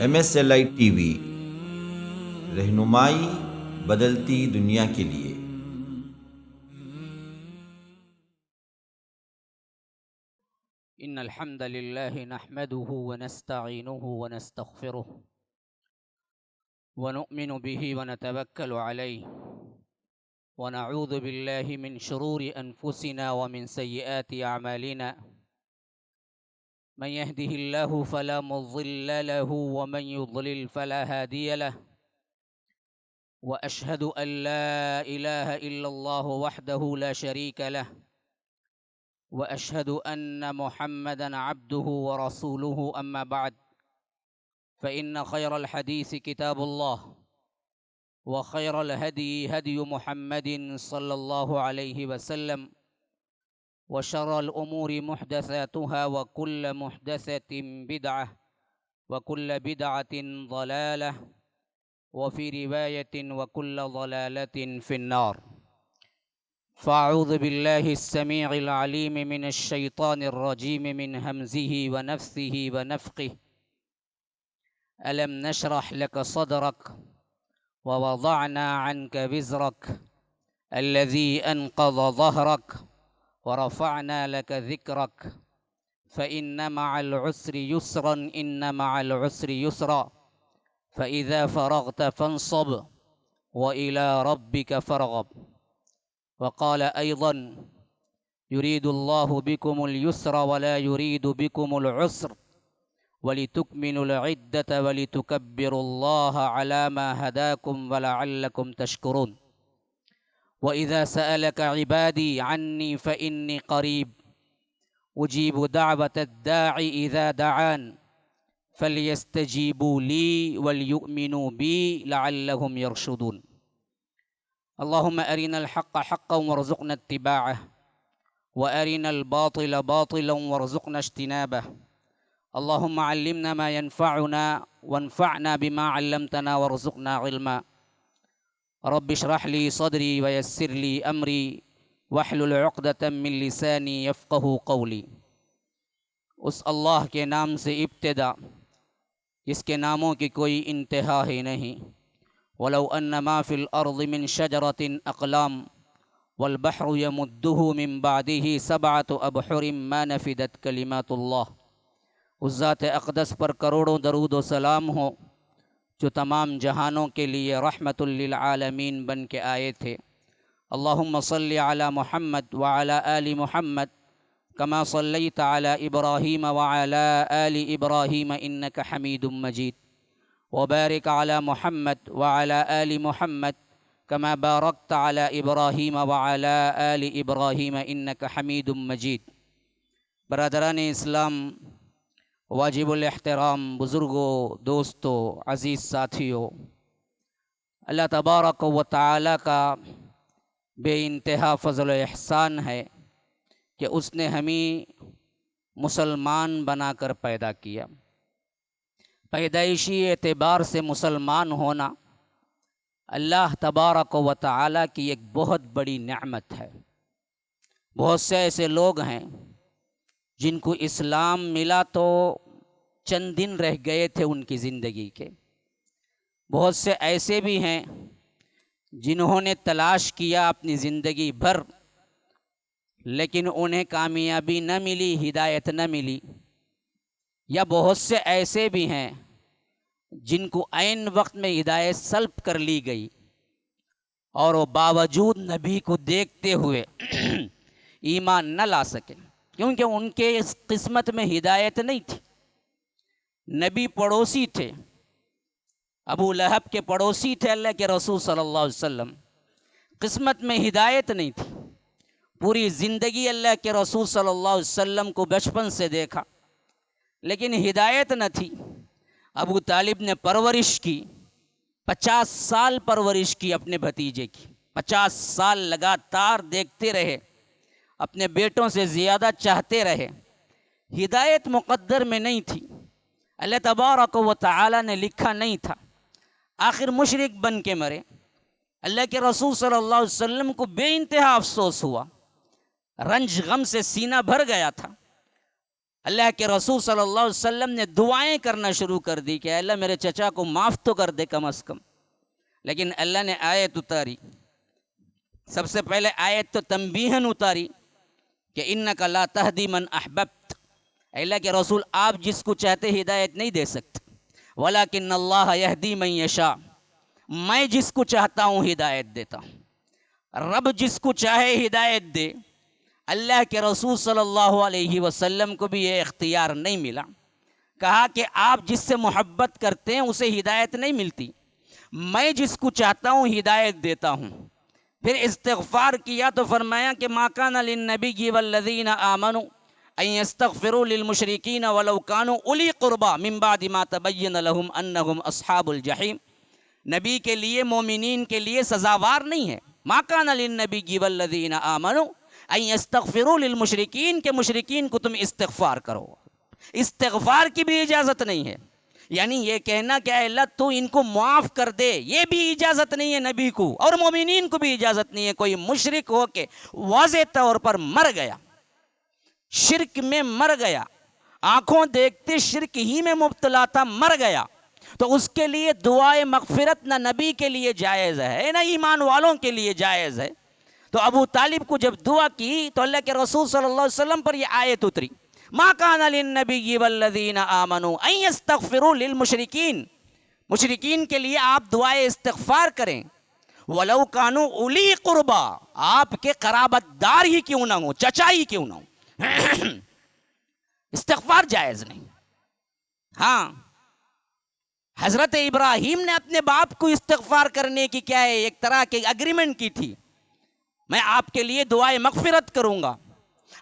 MSLI T V, رہنمائی بدلتی دنیا کے لیے۔ إن الحمد لله نحمده ونستعينه ونستغفره ونؤمن به ونتوكل عليه ونعوذ بالله من شرور أنفسنا ومن سيئات أعمالنا من يهده الله فلا مضل له ومن يضلل فلا هادي له وأشهد أن لا إله إلا الله وحده لا شريك له وأشهد أن محمدًا عبده ورسوله أما بعد فإن خير الحديث كتاب الله وخير الهدي هدي محمد صلى الله عليه وسلم وشر الأمور محدثاتها وكل محدثة بدعة وكل بدعة ضلالة وفي رواية وكل ضلالة في النار فأعوذ بالله السميع العليم من الشيطان الرجيم من همزه ونفثه ونفخه ألم نشرح لك صدرك ووضعنا عنك وزرك الذي أنقض ظهرك ورفعنا لك ذكرك فإن مع العسر يسرا إن مع العسر يسرا فإذا فرغت فانصب وإلى ربك فارغب وقال أيضا يريد الله بكم اليسر ولا يريد بكم العسر ولتكملوا العدة ولتكبروا الله على ما هداكم ولعلكم تشكرون وإذا سألك عبادي عني فإني قريب أجيب دعوة الداعي إذا دعان فليستجيبوا لي وليؤمنوا بي لعلهم يرشدون اللهم أرنا الحق حقا وارزقنا اتباعه وأرنا الباطل باطلا وارزقنا اجتنابه اللهم علمنا ما ينفعنا وانفعنا بما علمتنا وارزقنا علما رب اشرح لي صدري ويسر لي أمري واحلل عقدة من لساني يفقه قولي۔ اس اللہ کے نام سے ابتدا جس کے ناموں کی کوئی انتہا ہی نہیں۔ ولو ان ما فی الارض من شجرۃ اقلام والبحر یمدہ من بعدہ سبعۃ ابحر ما نفدت کلمات اللہ۔ اس ذات اقدس پر کروڑوں درود و سلام ہو جو تمام جہانوں کے لیے رحمت للعالمین بن کے آئے تھے۔ اللہم صلی علی محمد وعلی آل محمد کما صلیت علی ابراہیم وعلی آل ابراہیم انک حمید مجید وبارک علی محمد وعلی آل محمد کما بارکت علی ابراہیم وعلی آل ابراہیم انک حمید مجید۔ برادران اسلام، واجب الاحترام بزرگوں، دوستوں، عزیز ساتھیوں، اللہ تبارک و تعالی کا بے انتہا فضل و احسان ہے کہ اس نے ہمیں مسلمان بنا کر پیدا کیا۔ پیدائشی اعتبار سے مسلمان ہونا اللہ تبارک و تعالی کی ایک بہت بڑی نعمت ہے۔ بہت سے ایسے لوگ ہیں جن کو اسلام ملا تو چند دن رہ گئے تھے ان کی زندگی کے۔ بہت سے ایسے بھی ہیں جنہوں نے تلاش کیا اپنی زندگی بھر لیکن انہیں کامیابی نہ ملی، ہدایت نہ ملی۔ یا بہت سے ایسے بھی ہیں جن کو عین وقت میں ہدایت سلب کر لی گئی اور وہ باوجود نبی کو دیکھتے ہوئے ایمان نہ لا سکے، کیونکہ ان کے اس قسمت میں ہدایت نہیں تھی۔ نبی پڑوسی تھے، ابو لہب کے پڑوسی تھے اللہ کے رسول صلی اللہ علیہ وسلم، قسمت میں ہدایت نہیں تھی۔ پوری زندگی اللہ کے رسول صلی اللہ علیہ وسلم کو بچپن سے دیکھا لیکن ہدایت نہ تھی۔ ابو طالب نے پرورش کی، 50 سال پرورش کی اپنے بھتیجے کی، 50 سال لگاتار دیکھتے رہے، اپنے بیٹوں سے زیادہ چاہتے رہے۔ ہدایت مقدر میں نہیں تھی، اللہ تبارک و تعالی نے لکھا نہیں تھا۔ آخر مشرک بن کے مرے۔ اللہ کے رسول صلی اللہ علیہ وسلم کو بے انتہا افسوس ہوا، رنج غم سے سینہ بھر گیا تھا۔ اللہ کے رسول صلی اللہ علیہ وسلم نے دعائیں کرنا شروع کر دی کہ اللہ میرے چچا کو معاف تو کر دے کم از کم. لیکن اللہ نے آیت اتاری. سب سے پہلے آیت تو تنبیہن اتاری کہ انک لا تہدی من احببت، اللہ کے رسول آپ جس کو چاہتے ہدایت نہیں دے سکتے. ولیکن اللہ یہدی من یشاء، میں جس کو چاہتا ہوں ہدایت دیتا ہوں. رب جس کو چاہے ہدایت دے. اللہ کے رسول صلی اللہ علیہ وسلم کو بھی یہ اختیار نہیں ملا. کہا کہ آپ جس سے محبت کرتے ہیں اسے ہدایت نہیں ملتی، میں جس کو چاہتا ہوں ہدایت دیتا ہوں. پھر استغفار کیا تو فرمایا کہ ما کان للنبی والذین آمنوا ان یستغفروا للمشرکین ولو کانوا اولی قربا من بعد ما تبین لهم انہم اصحاب الجحیم. نبی کے لیے، مومنین کے لیے سزاوار نہیں ہے. ما کان للنبی والذین آمنوا ان یستغفروا للمشرکین، کہ مشرکین کو تم استغفار کرو. استغفار کی بھی اجازت نہیں ہے. یعنی یہ کہنا کہ اے اللہ تو ان کو معاف کر دے، یہ بھی اجازت نہیں ہے نبی کو، اور مومنین کو بھی اجازت نہیں ہے. کوئی مشرک ہو کے واضح طور پر مر گیا، شرک میں مر گیا، آنکھوں دیکھتے شرک ہی میں مبتلا تھا، مر گیا، تو اس کے لیے دعائے مغفرت نہ نبی کے لیے جائز ہے نہ ایمان والوں کے لیے جائز ہے. تو ابو طالب کو جب دعا کی تو اللہ کے رسول صلی اللہ علیہ وسلم پر یہ آیت اتری، ما کان للنبی والذین آمنوا ان یستغفروا للمشرکین، مشرکین کے لیے آپ دعائے استغفار کریں. ولو کانوا اولی قربا، آپ کے قرابت دار ہی کیوں نہ ہوں، چچا ہی کیوں نہ ہوں. استغفار جائز نہیں. ہاں، حضرت ابراہیم نے اپنے باپ کو استغفار کرنے کی کیا ہے ایک طرح کی اگریمنٹ کی تھی، میں آپ کے لیے دعائے مغفرت کروں گا.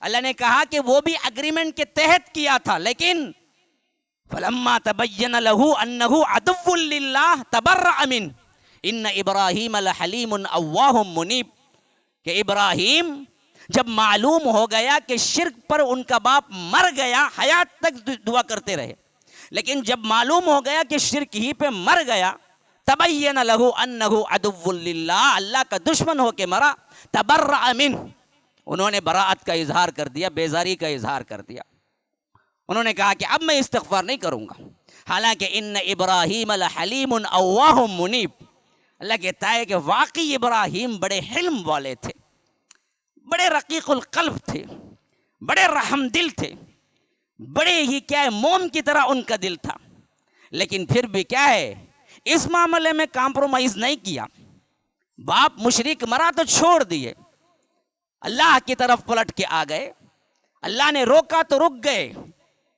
اللہ نے کہا کہ وہ بھی اگریمنٹ کے تحت کیا تھا، لیکن فلما تبین له انه عدو للہ تبرأ منہ ان ابراہیم لحلیم اواہ منیب، کہ ابراہیم جب معلوم ہو گیا کہ شرک پر ان کا باپ مر گیا، حیات تک دعا کرتے رہے، لیکن جب معلوم ہو گیا کہ شرک ہی پہ مر گیا، تبین له انه عدو للہ، اللہ کا دشمن ہو کے مرا، تبرأ منہ، انہوں نے براءت کا اظہار کر دیا، بیزاری کا اظہار کر دیا. انہوں نے کہا کہ اب میں استغفار نہیں کروں گا. حالانکہ ان ابراہیم لحلیم اواہ منیب، اللہ کہتا ہے کہ واقعی ابراہیم بڑے حلم والے تھے، بڑے رقیق القلب تھے، بڑے رحم دل تھے، بڑے ہی کیا ہے موم کی طرح ان کا دل تھا. لیکن پھر بھی کیا ہے اس معاملے میں کمپرومائز نہیں کیا. باپ مشرک مرا تو چھوڑ دیے، اللہ کی طرف پلٹ کے آ گئے. اللہ نے روکا تو رک گئے،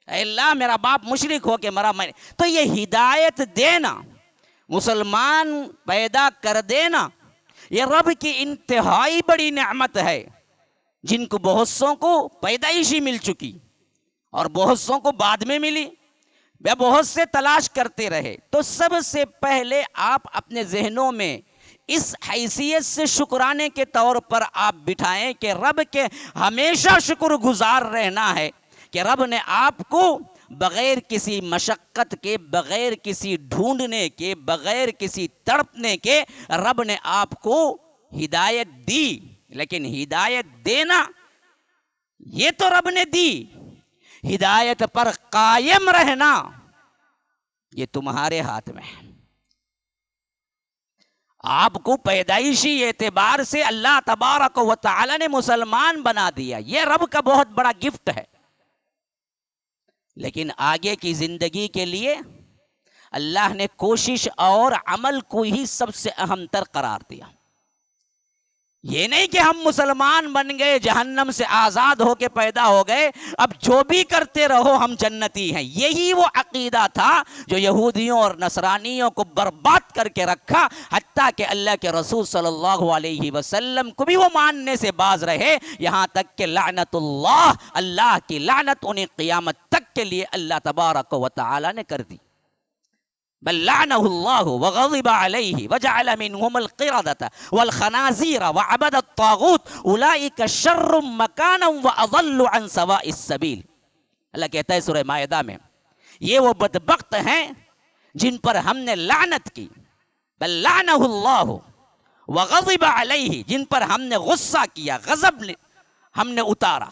اے اللہ میرا باپ مشرک ہو کے مرا، میں تو یہ ہدایت دینا، مسلمان پیدا کر دینا، یہ رب کی انتہائی بڑی نعمت ہے، جن کو بہت سوں کو پیدائشی مل چکی اور بہت سوں کو بعد میں ملی، بہت سے تلاش کرتے رہے. تو سب سے پہلے آپ اپنے ذہنوں میں اس حیثیت سے شکرانے کے طور پر آپ بٹھائیں کہ رب کے ہمیشہ شکر گزار رہنا ہے کہ رب نے آپ کو بغیر کسی مشقت کے، بغیر کسی ڈھونڈنے کے، بغیر کسی تڑپنے کے، رب نے آپ کو ہدایت دی. لیکن ہدایت دینا یہ تو رب نے دی، ہدایت پر قائم رہنا یہ تمہارے ہاتھ میں ہے. آپ کو پیدائشی اعتبار سے اللہ تبارک و تعالی نے مسلمان بنا دیا، یہ رب کا بہت بڑا گفٹ ہے. لیکن آگے کی زندگی کے لیے اللہ نے کوشش اور عمل کو ہی سب سے اہم تر قرار دیا. یہ نہیں کہ ہم مسلمان بن گئے، جہنم سے آزاد ہو کے پیدا ہو گئے، اب جو بھی کرتے رہو ہم جنتی ہیں. یہی وہ عقیدہ تھا جو یہودیوں اور نصرانیوں کو برباد کر کے رکھا، حتیٰ کہ اللہ کے رسول صلی اللہ علیہ وسلم کو بھی وہ ماننے سے باز رہے، یہاں تک کہ لعنت اللہ، اللہ کی لعنت انہیں قیامت تک کے لیے اللہ تبارک و تعالی نے کر دی. بل لعنہ اللہ وغضب علیہ وجعل منہم القردة والخنازیر وعبد الطاغوت اولئک شر مکانا واضل عن سواء السبیل. اللہ کہتا ہے سورہ مائدہ میں، یہ وہ بدبخت ہیں جن پر ہم نے لعنت کی. بل لعنہ اللہ وغضب علیہ، جن پر ہم نے غصہ کیا، غضب ہم نے اتارا.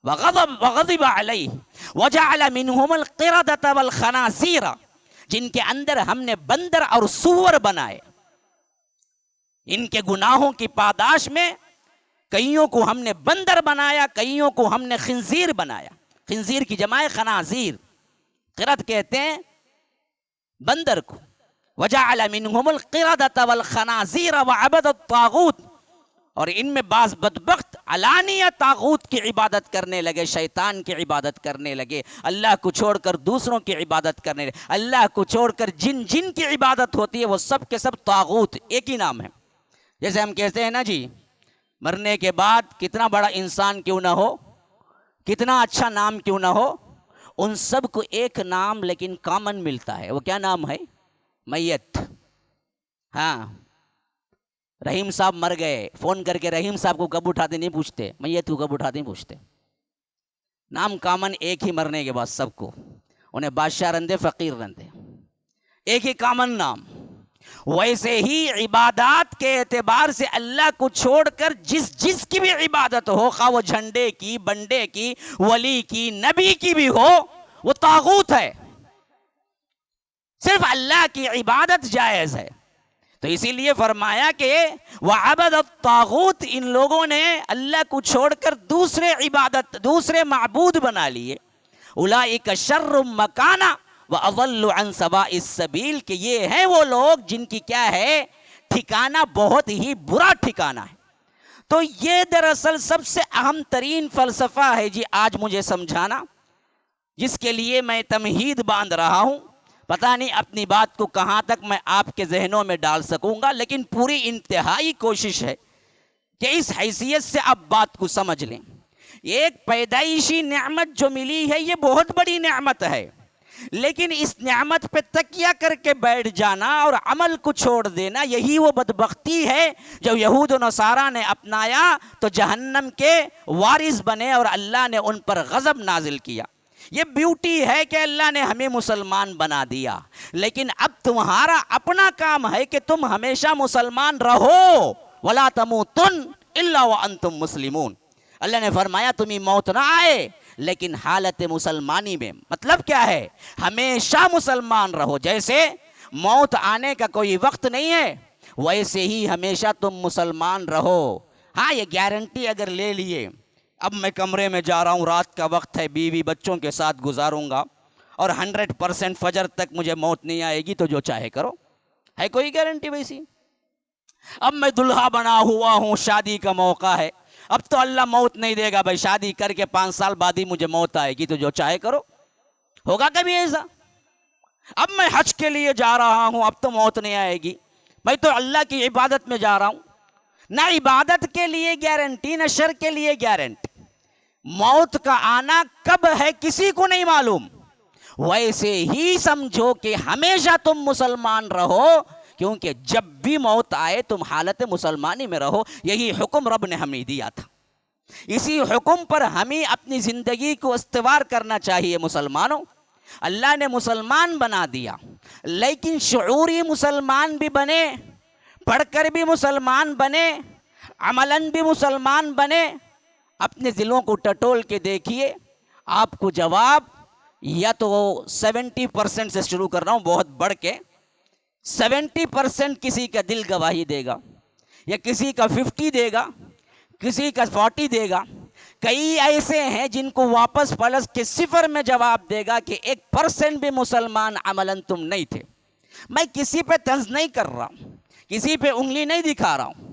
وغضب علیہ وجعل منہم القردۃ والخنازیر، جن کے اندر ہم نے بندر اور سور بنائے. ان کے گناہوں کی پاداش میں کئیوں کو ہم نے بندر بنایا، کئیوں کو ہم نے خنزیر بنایا. خنزیر کی جمع ہے خنازیر، قرد کہتے ہیں بندر کو. وجعل منہم القردۃ والخنازیر وعبد الطاغوت، اور ان میں بعض بدبخت علانیہ طاغوت کی عبادت کرنے لگے، شیطان کی عبادت کرنے لگے، اللہ کو چھوڑ کر دوسروں کی عبادت کرنے لگے. اللہ کو چھوڑ کر جن کی عبادت ہوتی ہے وہ سب کے سب طاغوت، ایک ہی نام ہے. جیسے ہم کہتے ہیں نا جی، مرنے کے بعد کتنا بڑا انسان کیوں نہ ہو، کتنا اچھا نام کیوں نہ ہو، ان سب کو ایک نام لیکن کامن ملتا ہے. وہ کیا نام ہے؟ میت. ہاں، رحیم صاحب مر گئے، فون کر کے رحیم صاحب کو کب اٹھاتے نہیں پوچھتے، میت کو کب اٹھاتے نہیں پوچھتے. نام کامن ایک ہی، مرنے کے بعد سب کو، انہیں بادشاہ رندے فقیر رندے، ایک ہی کامن نام. ویسے ہی عبادات کے اعتبار سے اللہ کو چھوڑ کر جس کی بھی عبادت ہو، خواہ وہ جھنڈے کی، بنڈے کی، ولی کی، نبی کی بھی ہو، وہ طاغوت ہے. صرف اللہ کی عبادت جائز ہے. تو اسی لیے فرمایا کہ وعبد الطاغوت، ان لوگوں نے اللہ کو چھوڑ کر دوسرے معبود بنا لیے. اولئک شر مکانا واضل عن سواء السبیل، کہ یہ ہیں وہ لوگ جن کی کیا ہے، ٹھکانہ بہت ہی برا ٹھکانہ ہے. تو یہ دراصل سب سے اہم ترین فلسفہ ہے جی آج مجھے سمجھانا، جس کے لیے میں تمہید باندھ رہا ہوں. پتہ نہیں اپنی بات کو کہاں تک میں آپ کے ذہنوں میں ڈال سکوں گا، لیکن پوری انتہائی کوشش ہے کہ اس حیثیت سے آپ بات کو سمجھ لیں. ایک پیدائشی نعمت جو ملی ہے یہ بہت بڑی نعمت ہے، لیکن اس نعمت پہ تکیہ کر کے بیٹھ جانا اور عمل کو چھوڑ دینا، یہی وہ بدبختی ہے جو یہود و نصارہ نے اپنایا تو جہنم کے وارث بنے اور اللہ نے ان پر غضب نازل کیا. یہ بیوٹی ہے کہ اللہ نے ہمیں مسلمان بنا دیا، لیکن اب تمہارا اپنا کام ہے کہ تم ہمیشہ مسلمان رہو. وَلَا تَمُوتُنَّ إِلَّا وَأَنْتُمْ مُسْلِمُونَ. اللہ نے فرمایا تمہیں موت نہ آئے لیکن حالت مسلمانی میں. مطلب کیا ہے؟ ہمیشہ مسلمان رہو. جیسے موت آنے کا کوئی وقت نہیں ہے، ویسے ہی ہمیشہ تم مسلمان رہو. ہاں، یہ گارنٹی اگر لے لیے اب میں کمرے میں جا رہا ہوں، رات کا وقت ہے، بیوی بچوں کے ساتھ گزاروں گا اور 100% فجر تک مجھے موت نہیں آئے گی، تو جو چاہے کرو، ہے کوئی گارنٹی ویسی؟ اب میں دلہا بنا ہوا ہوں، شادی کا موقع ہے، اب تو اللہ موت نہیں دے گا، بھائی شادی کر کے 5 سال بعد ہی مجھے موت آئے گی، تو جو چاہے کرو. ہوگا کبھی ایسا؟ اب میں حج کے لیے جا رہا ہوں، اب تو موت نہیں آئے گی، میں تو اللہ کی عبادت میں جا رہا ہوں. نہ عبادت کے لیے گارنٹی، نہ شر کے لیے گارنٹی. موت کا آنا کب ہے کسی کو نہیں معلوم. ویسے ہی سمجھو کہ ہمیشہ تم مسلمان رہو، کیونکہ جب بھی موت آئے تم حالت مسلمانی میں رہو. یہی حکم رب نے ہمیں دیا تھا، اسی حکم پر ہمیں اپنی زندگی کو استوار کرنا چاہیے. مسلمانوں، اللہ نے مسلمان بنا دیا، لیکن شعوری مسلمان بھی بنے، پڑھ کر بھی مسلمان بنے، عملاً بھی مسلمان بنے. اپنے دلوں کو ٹٹول کے دیکھیے، آپ کو جواب یا تو 70% سے شروع کر رہا ہوں، بہت بڑھ کے 70% کسی کا دل گواہی دے گا، یا کسی کا 50 دے گا، کسی کا 40 دے گا. کئی ایسے ہیں جن کو واپس پلس کے 0 میں جواب دے گا کہ 1% بھی مسلمان عملاً تم نہیں تھے. میں کسی پہ طنز نہیں کر رہا ہوں، کسی پہ انگلی نہیں دکھا رہا ہوں.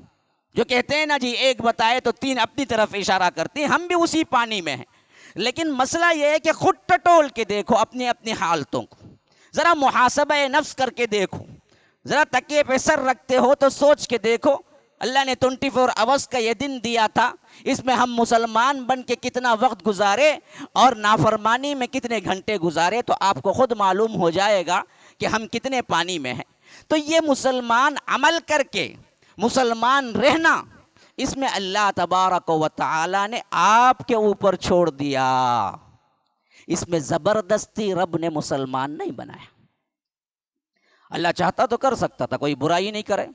جو کہتے ہیں نا جی ایک بتائے تو 3 اپنی طرف اشارہ کرتے ہیں، ہم بھی اسی پانی میں ہیں. لیکن مسئلہ یہ ہے کہ خود ٹٹول کے دیکھو اپنی اپنی حالتوں کو، ذرا محاسبہ نفس کر کے دیکھو، ذرا تکیے پہ سر رکھتے ہو تو سوچ کے دیکھو. اللہ نے 24 آورز کا یہ دن دیا تھا، اس میں ہم مسلمان بن کے کتنا وقت گزارے اور نافرمانی میں کتنے گھنٹے گزارے، تو آپ کو خود معلوم ہو جائے گا کہ ہم کتنے پانی میں ہیں. تو یہ مسلمان عمل کر کے مسلمان رہنا، اس میں اللہ تبارک و تعالی نے آپ کے اوپر چھوڑ دیا. اس میں زبردستی رب نے مسلمان نہیں بنایا. اللہ چاہتا تو کر سکتا تھا، کوئی برائی نہیں کرے.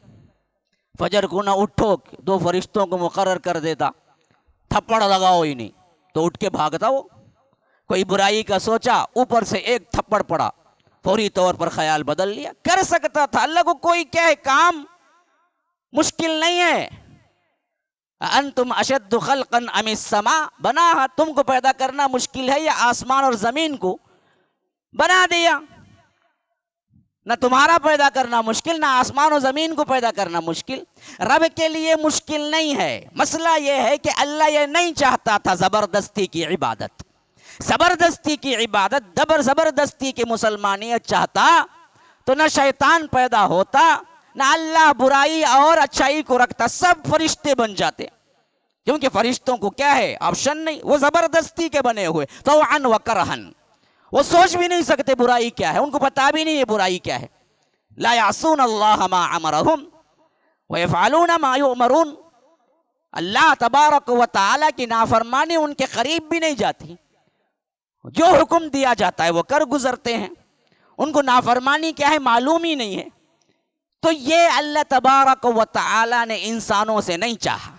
فجر کو نہ اٹھو 2 فرشتوں کو مقرر کر دیتا، تھپڑ لگاؤ ہی نہیں، تو اٹھ کے بھاگتا وہ. کوئی برائی کا سوچا, اوپر سے ایک تھپڑ پڑا, فوری طور پر خیال بدل لیا. کر سکتا تھا, اللہ کو کوئی کیا ہے, کام مشکل نہیں ہے. انتم اشد خلقا ام السماء, بنا تم کو پیدا کرنا مشکل ہے یا آسمان اور زمین کو بنا دیا. نہ تمہارا پیدا کرنا مشکل, نہ آسمان و زمین کو پیدا کرنا مشکل. رب کے لیے مشکل نہیں ہے. مسئلہ یہ ہے کہ اللہ یہ نہیں چاہتا تھا زبردستی کی عبادت. زبردستی کی عبادت, زبردستی کی مسلمانیت چاہتا تو نہ شیطان پیدا ہوتا, نہ اللہ برائی اور اچھائی کو رکھتا, سب فرشتے بن جاتے. کیونکہ فرشتوں کو کیا ہے, آپشن نہیں, وہ زبردستی کے بنے ہوئے, طوعاً و کرہن. وہ سوچ بھی نہیں سکتے برائی کیا ہے, ان کو پتا بھی نہیں ہے برائی کیا ہے. لا یعصون اللہ ما امرہم ویفعلون ما یؤمرون. اللہ تبارک و تعالی کی نافرمانی ان کے قریب بھی نہیں جاتی. جو حکم دیا جاتا ہے وہ کر گزرتے ہیں, ان کو نافرمانی کیا ہے معلوم ہی نہیں ہے. تو یہ اللہ تبارک و تعالی نے انسانوں سے نہیں چاہا,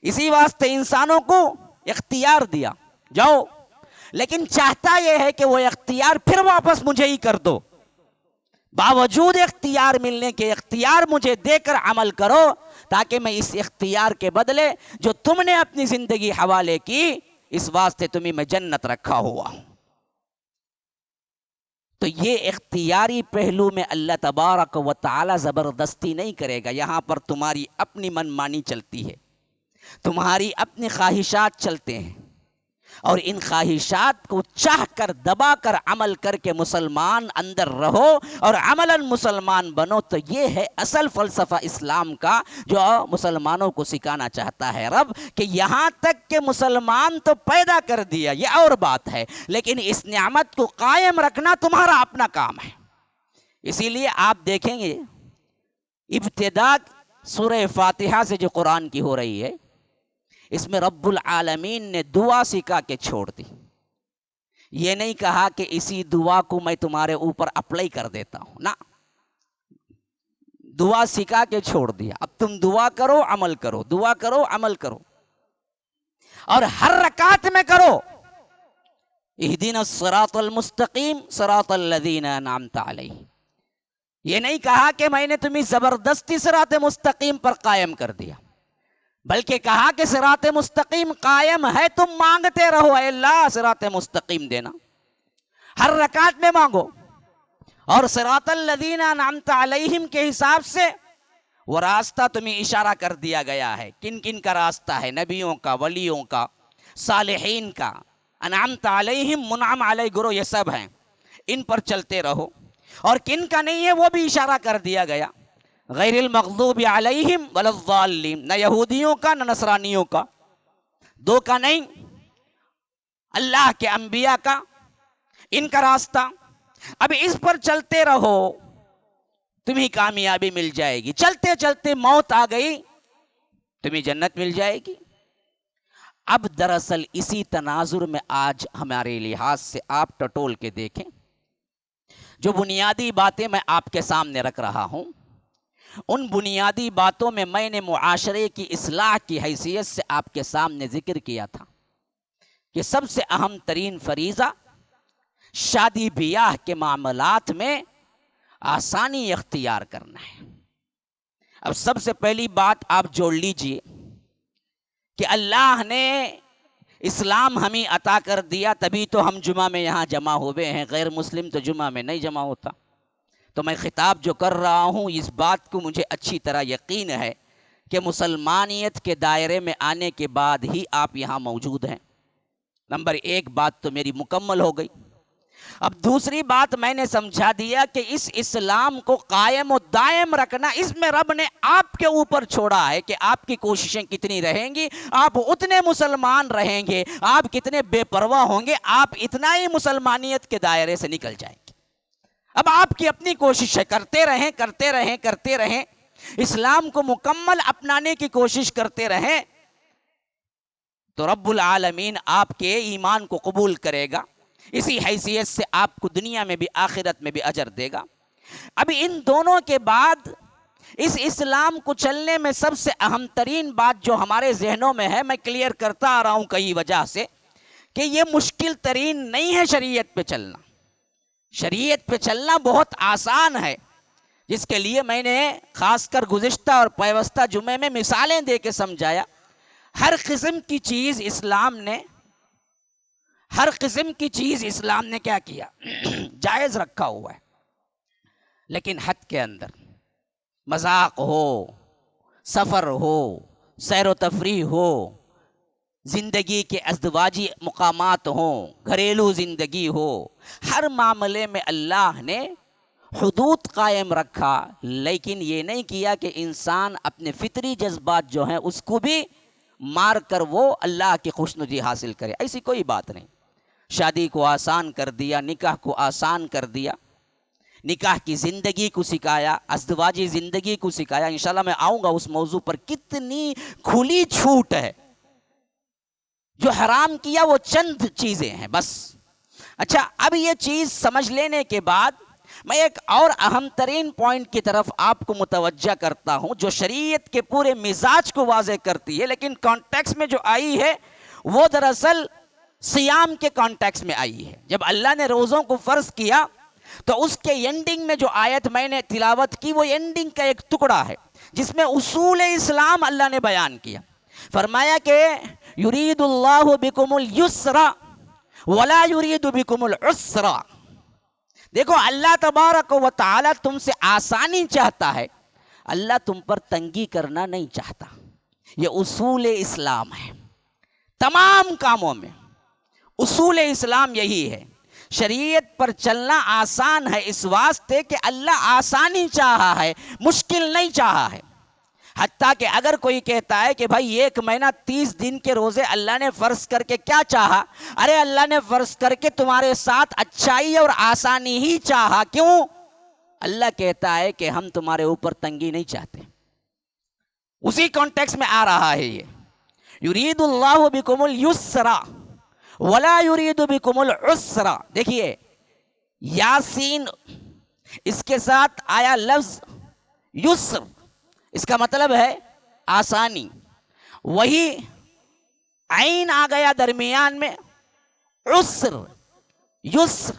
اسی واسطے انسانوں کو اختیار دیا, جاؤ. لیکن چاہتا یہ ہے کہ وہ اختیار پھر واپس مجھے ہی کر دو. باوجود اختیار ملنے کے, اختیار مجھے دے کر عمل کرو, تاکہ میں اس اختیار کے بدلے جو تم نے اپنی زندگی حوالے کی, اس واسطے تمہیں میں جنت رکھا ہوا ہوں. تو یہ اختیاری پہلو میں اللہ تبارک و تعالی زبردستی نہیں کرے گا. یہاں پر تمہاری اپنی من مانی چلتی ہے, تمہاری اپنی خواہشات چلتے ہیں, اور ان خواہشات کو چاہ کر دبا کر عمل کر کے مسلمان اندر رہو اور عملاً مسلمان بنو. تو یہ ہے اصل فلسفہ اسلام کا, جو مسلمانوں کو سکھانا چاہتا ہے رب, کہ یہاں تک کہ مسلمان تو پیدا کر دیا, یہ اور بات ہے, لیکن اس نعمت کو قائم رکھنا تمہارا اپنا کام ہے. اسی لیے آپ دیکھیں گے ابتدا سورہ فاتحہ سے جو قرآن کی ہو رہی ہے, اس میں رب العالمین نے دعا سکھا کے چھوڑ دی. یہ نہیں کہا کہ اسی دعا کو میں تمہارے اوپر اپلائی کر دیتا ہوں, نہ, دعا سکھا کے چھوڑ دیا. اب تم دعا کرو, عمل کرو, دعا کرو, عمل کرو, اور ہر رکعت میں کرو اہدنا الصراط المستقیم صراط الذین انعمت علیہم. یہ نہیں کہا کہ میں نے تمہیں زبردستی صراط مستقیم پر قائم کر دیا, بلکہ کہا کہ صراط مستقیم قائم ہے, تم مانگتے رہو, اے اللہ صراط مستقیم دینا, ہر رکعت میں مانگو. اور صراط الذین انعمت علیہم کے حساب سے وہ راستہ تمہیں اشارہ کر دیا گیا ہے. کن کن کا راستہ ہے؟ نبیوں کا, ولیوں کا, صالحین کا. انعمت علیہم, منعم علیہ گرو, یہ سب ہیں, ان پر چلتے رہو. اور کن کا نہیں ہے وہ بھی اشارہ کر دیا گیا, غیر المغضوب علیہم ولا الضالین, نہ یہودیوں کا نہ نصرانیوں کا, دو کا نہیں, اللہ کے انبیاء کا, ان کا راستہ. اب اس پر چلتے رہو, تمہیں کامیابی مل جائے گی. چلتے چلتے موت آ گئی, تمہیں جنت مل جائے گی. اب دراصل اسی تناظر میں آج ہمارے لحاظ سے آپ ٹٹول کے دیکھیں, جو بنیادی باتیں میں آپ کے سامنے رکھ رہا ہوں, ان بنیادی باتوں میں میں نے معاشرے کی اصلاح کی حیثیت سے آپ کے سامنے ذکر کیا تھا کہ سب سے اہم ترین فریضہ شادی بیاہ کے معاملات میں آسانی اختیار کرنا ہے. اب سب سے پہلی بات آپ جوڑ لیجئے کہ اللہ نے اسلام ہمیں عطا کر دیا, تبھی تو ہم جمعہ میں یہاں جمع ہوئے ہیں, غیر مسلم تو جمعہ میں نہیں جمع ہوتا. تو میں خطاب جو کر رہا ہوں, اس بات کو مجھے اچھی طرح یقین ہے کہ مسلمانیت کے دائرے میں آنے کے بعد ہی آپ یہاں موجود ہیں. نمبر ایک بات تو میری مکمل ہو گئی. اب دوسری بات میں نے سمجھا دیا کہ اس اسلام کو قائم و دائم رکھنا, اس میں رب نے آپ کے اوپر چھوڑا ہے کہ آپ کی کوششیں کتنی رہیں گی, آپ اتنے مسلمان رہیں گے, آپ کتنے بے پرواہ ہوں گے, آپ اتنا ہی مسلمانیت کے دائرے سے نکل جائیں گے. اب آپ کی اپنی کوشش ہے, کرتے رہیں کرتے رہیں کرتے رہیں, اسلام کو مکمل اپنانے کی کوشش کرتے رہیں, تو رب العالمین آپ کے ایمان کو قبول کرے گا. اسی حیثیت سے آپ کو دنیا میں بھی آخرت میں بھی اجر دے گا. اب ان دونوں کے بعد اس اسلام کو چلنے میں سب سے اہم ترین بات جو ہمارے ذہنوں میں ہے, میں کلیئر کرتا آ رہا ہوں کئی وجہ سے, کہ یہ مشکل ترین نہیں ہے شریعت پہ چلنا. شریعت پہ چلنا بہت آسان ہے، جس کے لیے میں نے خاص کر گزشتہ اور پیوستہ جمعے میں مثالیں دے کے سمجھایا. ہر قسم کی چیز اسلام نے کیا کیا؟ جائز رکھا ہوا ہے، لیکن حد کے اندر. مذاق ہو، سفر ہو، سیر و تفریح ہو، زندگی کے ازدواجی مقامات ہوں، گھریلو زندگی ہو، ہر معاملے میں اللہ نے حدود قائم رکھا، لیکن یہ نہیں کیا کہ انسان اپنے فطری جذبات جو ہیں اس کو بھی مار کر وہ اللہ کی خوشنودی حاصل کرے. ایسی کوئی بات نہیں. شادی کو آسان کر دیا، نکاح کو آسان کر دیا، نکاح کی زندگی کو سکھایا، ازدواجی زندگی کو سکھایا. انشاءاللہ میں آؤں گا اس موضوع پر. کتنی کھلی چھوٹ ہے. جو حرام کیا وہ چند چیزیں ہیں بس. اچھا، اب یہ چیز سمجھ لینے کے بعد میں ایک اور اہم ترین پوائنٹ کی طرف آپ کو متوجہ کرتا ہوں، جو شریعت کے پورے مزاج کو واضح کرتی ہے، لیکن کانٹیکس میں جو آئی ہے وہ دراصل صیام کے کانٹیکس میں آئی ہے. جب اللہ نے روزوں کو فرض کیا تو اس کے اینڈنگ میں جو آیت میں نے تلاوت کی، وہ اینڈنگ کا ایک ٹکڑا ہے جس میں اصول اسلام اللہ نے بیان کیا. فرمایا کہ یرید اللہ بکم اليسر ولا یرید بکم العسر. دیکھو، اللہ تبارک و تعالی تم سے آسانی چاہتا ہے، اللہ تم پر تنگی کرنا نہیں چاہتا. یہ اصول اسلام ہے. تمام کاموں میں اصول اسلام یہی ہے. شریعت پر چلنا آسان ہے اس واسطے کہ اللہ آسانی چاہا ہے، مشکل نہیں چاہا ہے. حتیٰ کہ اگر کوئی کہتا ہے کہ بھائی 1 مہینہ 30 دن کے روزے اللہ نے فرض کر کے کیا چاہا؟ ارے اللہ نے فرض کر کے تمہارے ساتھ اچھائی اور آسانی ہی چاہا. کیوں؟ اللہ کہتا ہے کہ ہم تمہارے اوپر تنگی نہیں چاہتے. اسی کانٹیکس میں آ رہا ہے یہ. یرید اللہ بکم اليسر ولا یرید بکم العسر. دیکھیے، یاسین اس کے ساتھ آیا لفظ یسر، اس کا مطلب ہے آسانی. وہی عین آ گیا درمیان میں، عسر. یسر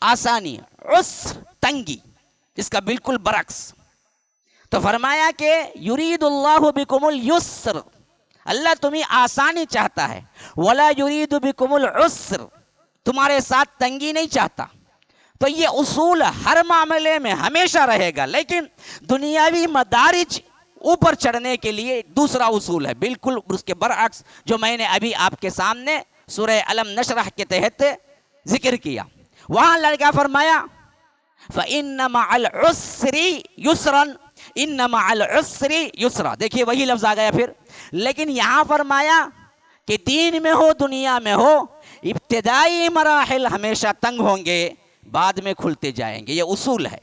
آسانی، عسر تنگی، اس کا بالکل برعکس. تو فرمایا کہ یرید اللہ بکم اليسر، اللہ تمہیں آسانی چاہتا ہے. ولا یرید بکم العسر، تمہارے ساتھ تنگی نہیں چاہتا. تو یہ اصول ہر معاملے میں ہمیشہ رہے گا، لیکن دنیاوی مدارج اوپر چڑھنے کے لیے دوسرا اصول ہے، بالکل اس کے برعکس، جو میں نے ابھی آپ کے سامنے سورہ الم نشرح کے تحت ذکر کیا. وہاں اللہ نے کیا فرمایا؟ فَإِنَّ مَعَ الْعُسْرِ يُسْرًا إِنَّ مَعَ الْعُسْرِ يُسْرًا. دیکھیے وہی لفظ آ گیا پھر. لیکن یہاں فرمایا کہ دین میں ہو، دنیا میں ہو، ابتدائی مراحل ہمیشہ تنگ ہوں گے، بعد میں کھلتے جائیں گے. یہ اصول ہے،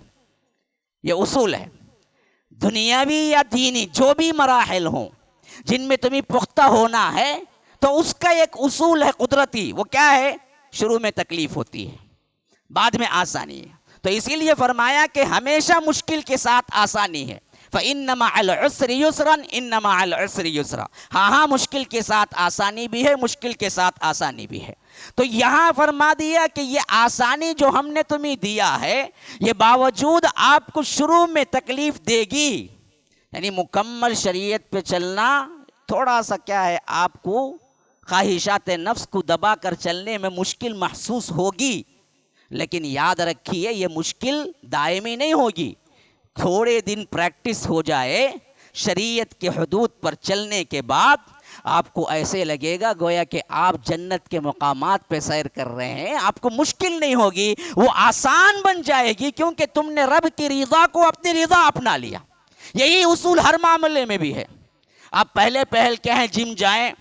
یہ اصول ہے. دنیاوی یا دینی جو بھی مراحل ہوں جن میں تمہیں پختہ ہونا ہے، تو اس کا ایک اصول ہے قدرتی. وہ کیا ہے؟ شروع میں تکلیف ہوتی ہے، بعد میں آسانی ہے. تو اسی لیے فرمایا کہ ہمیشہ مشکل کے ساتھ آسانی ہے. فَإِنَّ مَعَ الْعُسْرِ يُسْرًا إِنَّ مَعَ الْعُسْرِ يُسْرًا. ہاں مشکل کے ساتھ آسانی بھی ہے، مشکل کے ساتھ آسانی بھی ہے. تو یہاں فرما دیا کہ یہ آسانی جو ہم نے تمہیں دیا ہے، یہ باوجود آپ کو شروع میں تکلیف دے گی. یعنی مکمل شریعت پہ چلنا تھوڑا سا کیا ہے، آپ کو خواہشات نفس کو دبا کر چلنے میں مشکل محسوس ہوگی، لیکن یاد رکھیے یہ مشکل دائمی نہیں ہوگی. تھوڑے دن پریکٹس ہو جائے شریعت کے حدود پر چلنے کے بعد، آپ کو ایسے لگے گا گویا کہ آپ جنت کے مقامات پہ سیر کر رہے ہیں. آپ کو مشکل نہیں ہوگی، وہ آسان بن جائے گی، کیونکہ تم نے رب کی رضا کو اپنی رضا اپنا لیا. یہی اصول ہر معاملے میں بھی ہے. آپ پہلے پہل کیا ہے، جم جائیں،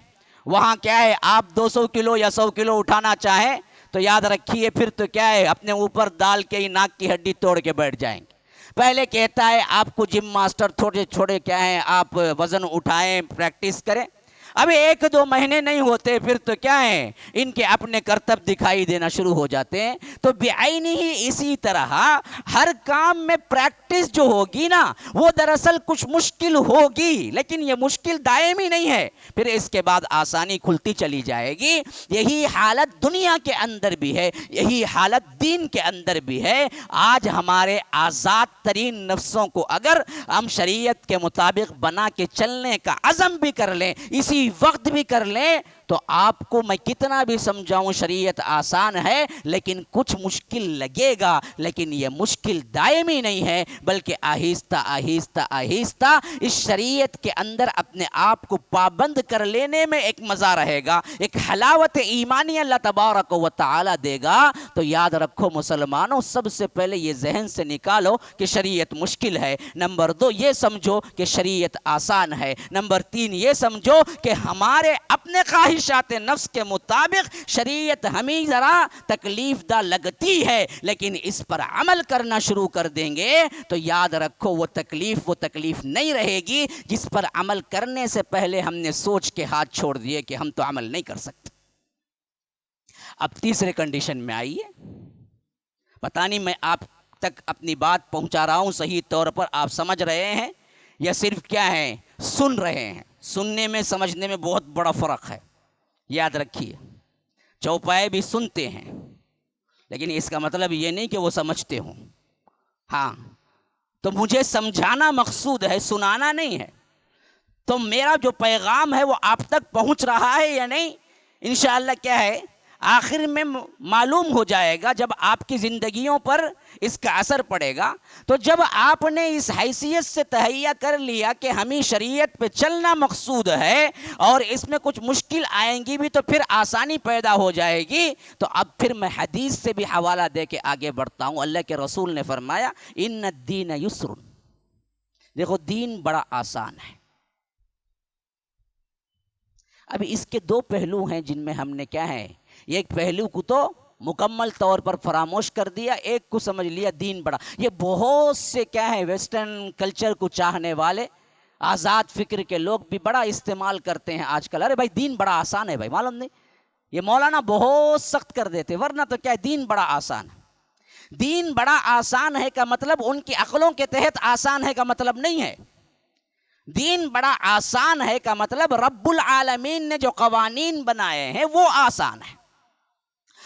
وہاں کیا ہے آپ 200 کلو یا 100 کلو اٹھانا چاہیں تو یاد رکھیے پھر تو کیا ہے اپنے اوپر ڈال کے ہی ناک کی ہڈی توڑ کے بیٹھ جائیں گے. پہلے کہتا ہے آپ کو جم ماسٹر تھوڑے چھوڑے کیا ہیں، آپ وزن اٹھائیں، پریکٹس کریں. اب 1-2 مہینے نہیں ہوتے پھر تو کیا ہے ان کے اپنے کرتب دکھائی دینا شروع ہو جاتے ہیں. تو بعین ہی اسی طرح ہر کام میں پریکٹس جو ہوگی نا وہ دراصل کچھ مشکل ہوگی، لیکن یہ مشکل دائمی نہیں ہے، پھر اس کے بعد آسانی کھلتی چلی جائے گی. یہی حالت دنیا کے اندر بھی ہے، یہی حالت دین کے اندر بھی ہے. آج ہمارے آزاد ترین نفسوں کو اگر ہم شریعت کے مطابق بنا کے چلنے کا عزم بھی کر لیں، اسی وقت بھی کر لیں، تو آپ کو میں کتنا بھی سمجھاؤں شریعت آسان ہے لیکن کچھ مشکل لگے گا، لیکن یہ مشکل دائمی نہیں ہے بلکہ آہستہ آہستہ آہستہ اس شریعت کے اندر اپنے آپ کو پابند کر لینے میں ایک مزہ رہے گا، ایک حلاوت ایمانی اللہ تبارک و تعالی دے گا. تو یاد رکھو مسلمانوں، سب سے پہلے یہ ذہن سے نکالو کہ شریعت مشکل ہے. نمبر 2 یہ سمجھو کہ شریعت آسان ہے. نمبر 3 یہ سمجھو کہ ہمارے اپنے خواہشات نفس کے مطابق شریعت ہمیں ذرا تکلیف دہ لگتی ہے، لیکن اس پر عمل کرنا شروع کر دیں گے تو یاد رکھو وہ تکلیف نہیں رہے گی جس پر عمل کرنے سے پہلے ہم نے سوچ کے ہاتھ چھوڑ دیے کہ ہم تو عمل نہیں کر سکتے. اب تیسرے کنڈیشن میں آئیے. پتہ نہیں میں آپ تک اپنی بات پہنچا رہا ہوں صحیح طور پر، آپ سمجھ رہے ہیں یا صرف کیا ہے سن رہے ہیں؟ سننے میں سمجھنے میں بہت بڑا فرق ہے. یاد رکھیے، چوپائے بھی سنتے ہیں لیکن اس کا مطلب یہ نہیں کہ وہ سمجھتے ہوں. ہاں، تو مجھے سمجھانا مقصود ہے، سنانا نہیں ہے. تو میرا جو پیغام ہے وہ آپ تک پہنچ رہا ہے یا نہیں؟ انشاءاللہ کیا ہے آخر میں معلوم ہو جائے گا جب آپ کی زندگیوں پر اس کا اثر پڑے گا. تو جب آپ نے اس حیثیت سے تہیہ کر لیا کہ ہمیں شریعت پہ چلنا مقصود ہے اور اس میں کچھ مشکل آئیں گی بھی تو پھر آسانی پیدا ہو جائے گی. تو اب پھر میں حدیث سے بھی حوالہ دے کے آگے بڑھتا ہوں. اللہ کے رسول نے فرمایا ان الدین یسر. دیکھو دین بڑا آسان ہے. اب اس کے 2 پہلو ہیں جن میں ہم نے کیا ہے، ایک پہلو کو تو مکمل طور پر فراموش کر دیا، ایک کو سمجھ لیا دین بڑا. یہ بہت سے کیا ہے ویسٹرن کلچر کو چاہنے والے آزاد فکر کے لوگ بھی بڑا استعمال کرتے ہیں آج کل. ارے بھائی دین بڑا آسان ہے، بھائی معلوم نہیں، یہ مولانا بہت سخت کر دیتے، ورنہ تو کیا ہے دین بڑا آسان ہے. دین بڑا آسان ہے کا مطلب ان کی عقلوں کے تحت آسان ہے کا مطلب نہیں ہے. دین بڑا آسان ہے کا مطلب رب العالمین نے جو قوانین بنائے ہیں وہ آسان ہے.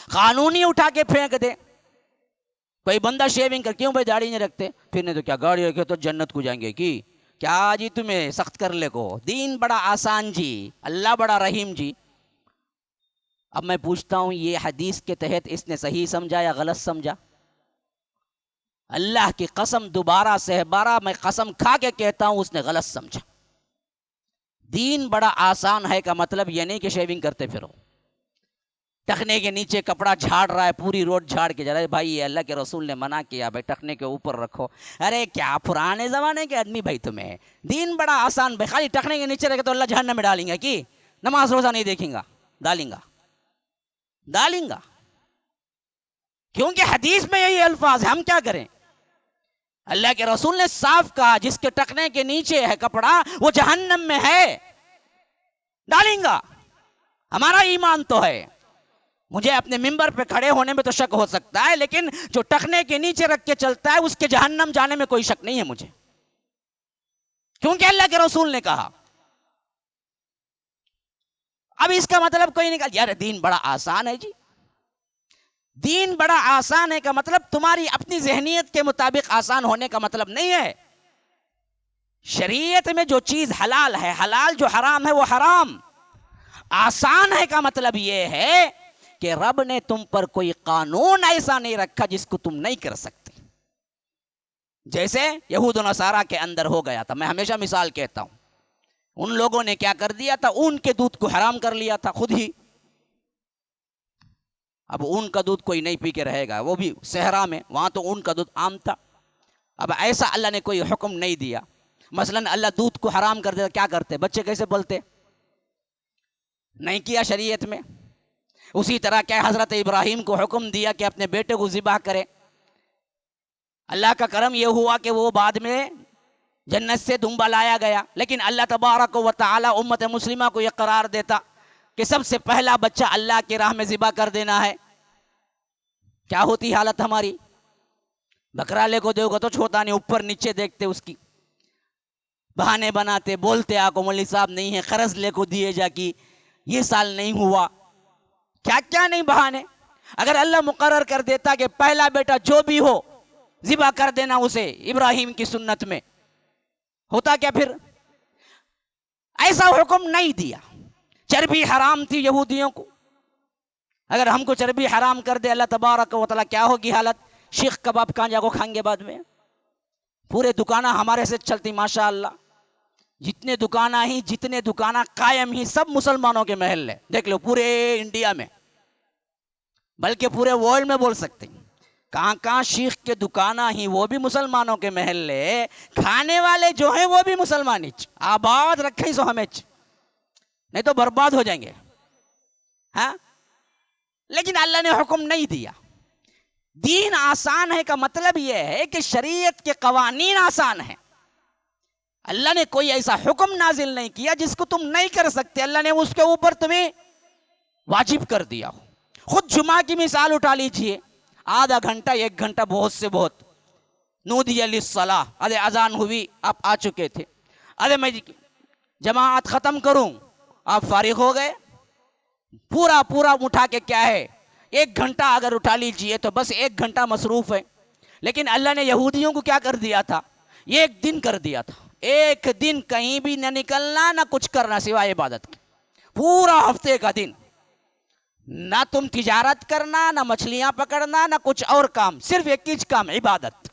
قانون ہی اٹھا کے پھینک دے. کوئی بندہ شیونگ کر کیوں بھائی داڑھی نہیں رکھتے، پھر نہیں تو کیا گاڑی رکھے تو جنت کو جائیں گے کی کیا جی تمہیں سخت کر لے کو. دین بڑا آسان جی، اللہ بڑا رحیم جی. اب میں پوچھتا ہوں یہ حدیث کے تحت اس نے صحیح سمجھا یا غلط سمجھا؟ اللہ کی قسم دوبارہ سے بارہ میں قسم کھا کے کہتا ہوں اس نے غلط سمجھا. دین بڑا آسان ہے کا مطلب یہ نہیں کہ شیونگ کرتے پھرو، ٹخنے کے نیچے کپڑا جھاڑ رہا ہے پوری روڈ جھاڑ کے جا رہا ہے. بھائی یہ اللہ کے رسول نے منع کیا بھائی ٹخنے کے اوپر رکھو. ارے کیا پرانے زمانے کے آدمی بھائی تمہیں دین بڑا آسان بھائی خالی ٹخنے کے نیچے رکھے تو اللہ جہنم میں ڈالیں گا کی نماز روزہ نہیں دیکھیں گا، ڈالیں گا کیونکہ حدیث میں یہی الفاظ ہے. ہم کیا کریں؟ اللہ کے رسول نے صاف کہا جس کے ٹخنے کے نیچے ہے کپڑا وہ جہنم میں ہے، ڈالیں گا. ہمارا ایمان تو ہے. مجھے اپنے ممبر پہ کھڑے ہونے میں تو شک ہو سکتا ہے لیکن جو ٹخنے کے نیچے رکھ کے چلتا ہے اس کے جہنم جانے میں کوئی شک نہیں ہے مجھے، کیونکہ اللہ کے رسول نے کہا. اب اس کا مطلب کوئی نہیں کہا یار دین بڑا آسان ہے جی. دین بڑا آسان ہے کا مطلب تمہاری اپنی ذہنیت کے مطابق آسان ہونے کا مطلب نہیں ہے. شریعت میں جو چیز حلال ہے حلال، جو حرام ہے وہ حرام. آسان ہے کا مطلب یہ ہے کہ رب نے تم پر کوئی قانون ایسا نہیں رکھا جس کو تم نہیں کر سکتے. جیسے یہود و نصارہ کے اندر ہو گیا تھا. میں ہمیشہ مثال کہتا ہوں، ان لوگوں نے کیا کر دیا تھا، اون کے دودھ کو حرام کر لیا تھا خود ہی. اب اون کا دودھ کوئی نہیں پی کے رہے گا، وہ بھی صحرا میں، وہاں تو اون کا دودھ عام تھا. اب ایسا اللہ نے کوئی حکم نہیں دیا. مثلا اللہ دودھ کو حرام کر دیتا، کیا کرتے بچے کیسے بولتے؟ نہیں کیا شریعت میں. اسی طرح کیا حضرت ابراہیم کو حکم دیا کہ اپنے بیٹے کو ذبح کرے. اللہ کا کرم یہ ہوا کہ وہ بعد میں جنت سے دمبا لایا گیا، لیکن اللہ تبارک و تعالی امت مسلمہ کو یہ قرار دیتا کہ سب سے پہلا بچہ اللہ کی راہ میں ذبح کر دینا ہے، کیا ہوتی حالت ہماری؟ بکرالے کو دیکھو تو چھوٹا نہیں، اوپر نیچے دیکھتے اس کی، بہانے بناتے، بولتے آقا مولوی صاحب نہیں ہے، قرض لے کو دیے جا کی، یہ سال نہیں ہوا، کیا کیا نہیں بہانے۔ اگر اللہ مقرر کر دیتا کہ پہلا بیٹا جو بھی ہو ذبح کر دینا اسے ابراہیم کی سنت میں، ہوتا کیا پھر؟ ایسا حکم نہیں دیا۔ چربی حرام تھی یہودیوں کو، اگر ہم کو چربی حرام کر دے اللہ تبارک و تعالیٰ، کیا ہوگی حالت؟ شیخ کباب کہاں جا کو کھائیں گے بعد میں؟ پورے دکانہ ہمارے سے چلتی ماشاءاللہ، جتنے دکانہ ہی، جتنے دکانہ قائم ہی، سب مسلمانوں کے محل ہے، دیکھ لو پورے انڈیا میں، بلکہ پورے ورلڈ میں بول سکتے ہیں، کہاں کہاں شیخ کے دکانہ ہی، وہ بھی مسلمانوں کے محل ہے، کھانے والے جو ہیں وہ بھی مسلمان ہی، آباد رکھیں سو ہمیں، نہیں تو برباد ہو جائیں گے، ہاں۔ لیکن اللہ نے حکم نہیں دیا۔ دین آسان ہے کا مطلب یہ ہے کہ شریعت کے قوانین آسان ہیں۔ اللہ نے کوئی ایسا حکم نازل نہیں کیا جس کو تم نہیں کر سکتے، اللہ نے اس کے اوپر تمہیں واجب کر دیا ہو۔ خود جمعہ کی مثال اٹھا لیجئے، آدھا گھنٹہ، ایک گھنٹہ بہت سے بہت، نودی للصلاۃ، ارے اذان ہوئی، آپ آ چکے تھے، ارے میں جماعت ختم کروں، آپ فارغ ہو گئے، پورا اٹھا کے کیا ہے، ایک گھنٹہ اگر اٹھا لیجئے تو بس ایک گھنٹہ مصروف ہے۔ لیکن اللہ نے یہودیوں کو کیا کر دیا تھا؟ ایک دن کر دیا تھا، ایک دن کہیں بھی نہ نکلنا، نہ کچھ کرنا سوائے عبادت کے، پورا ہفتے کا دن، نہ تم تجارت کرنا، نہ مچھلیاں پکڑنا، نہ کچھ اور کام، صرف ایک ہی کام، عبادت۔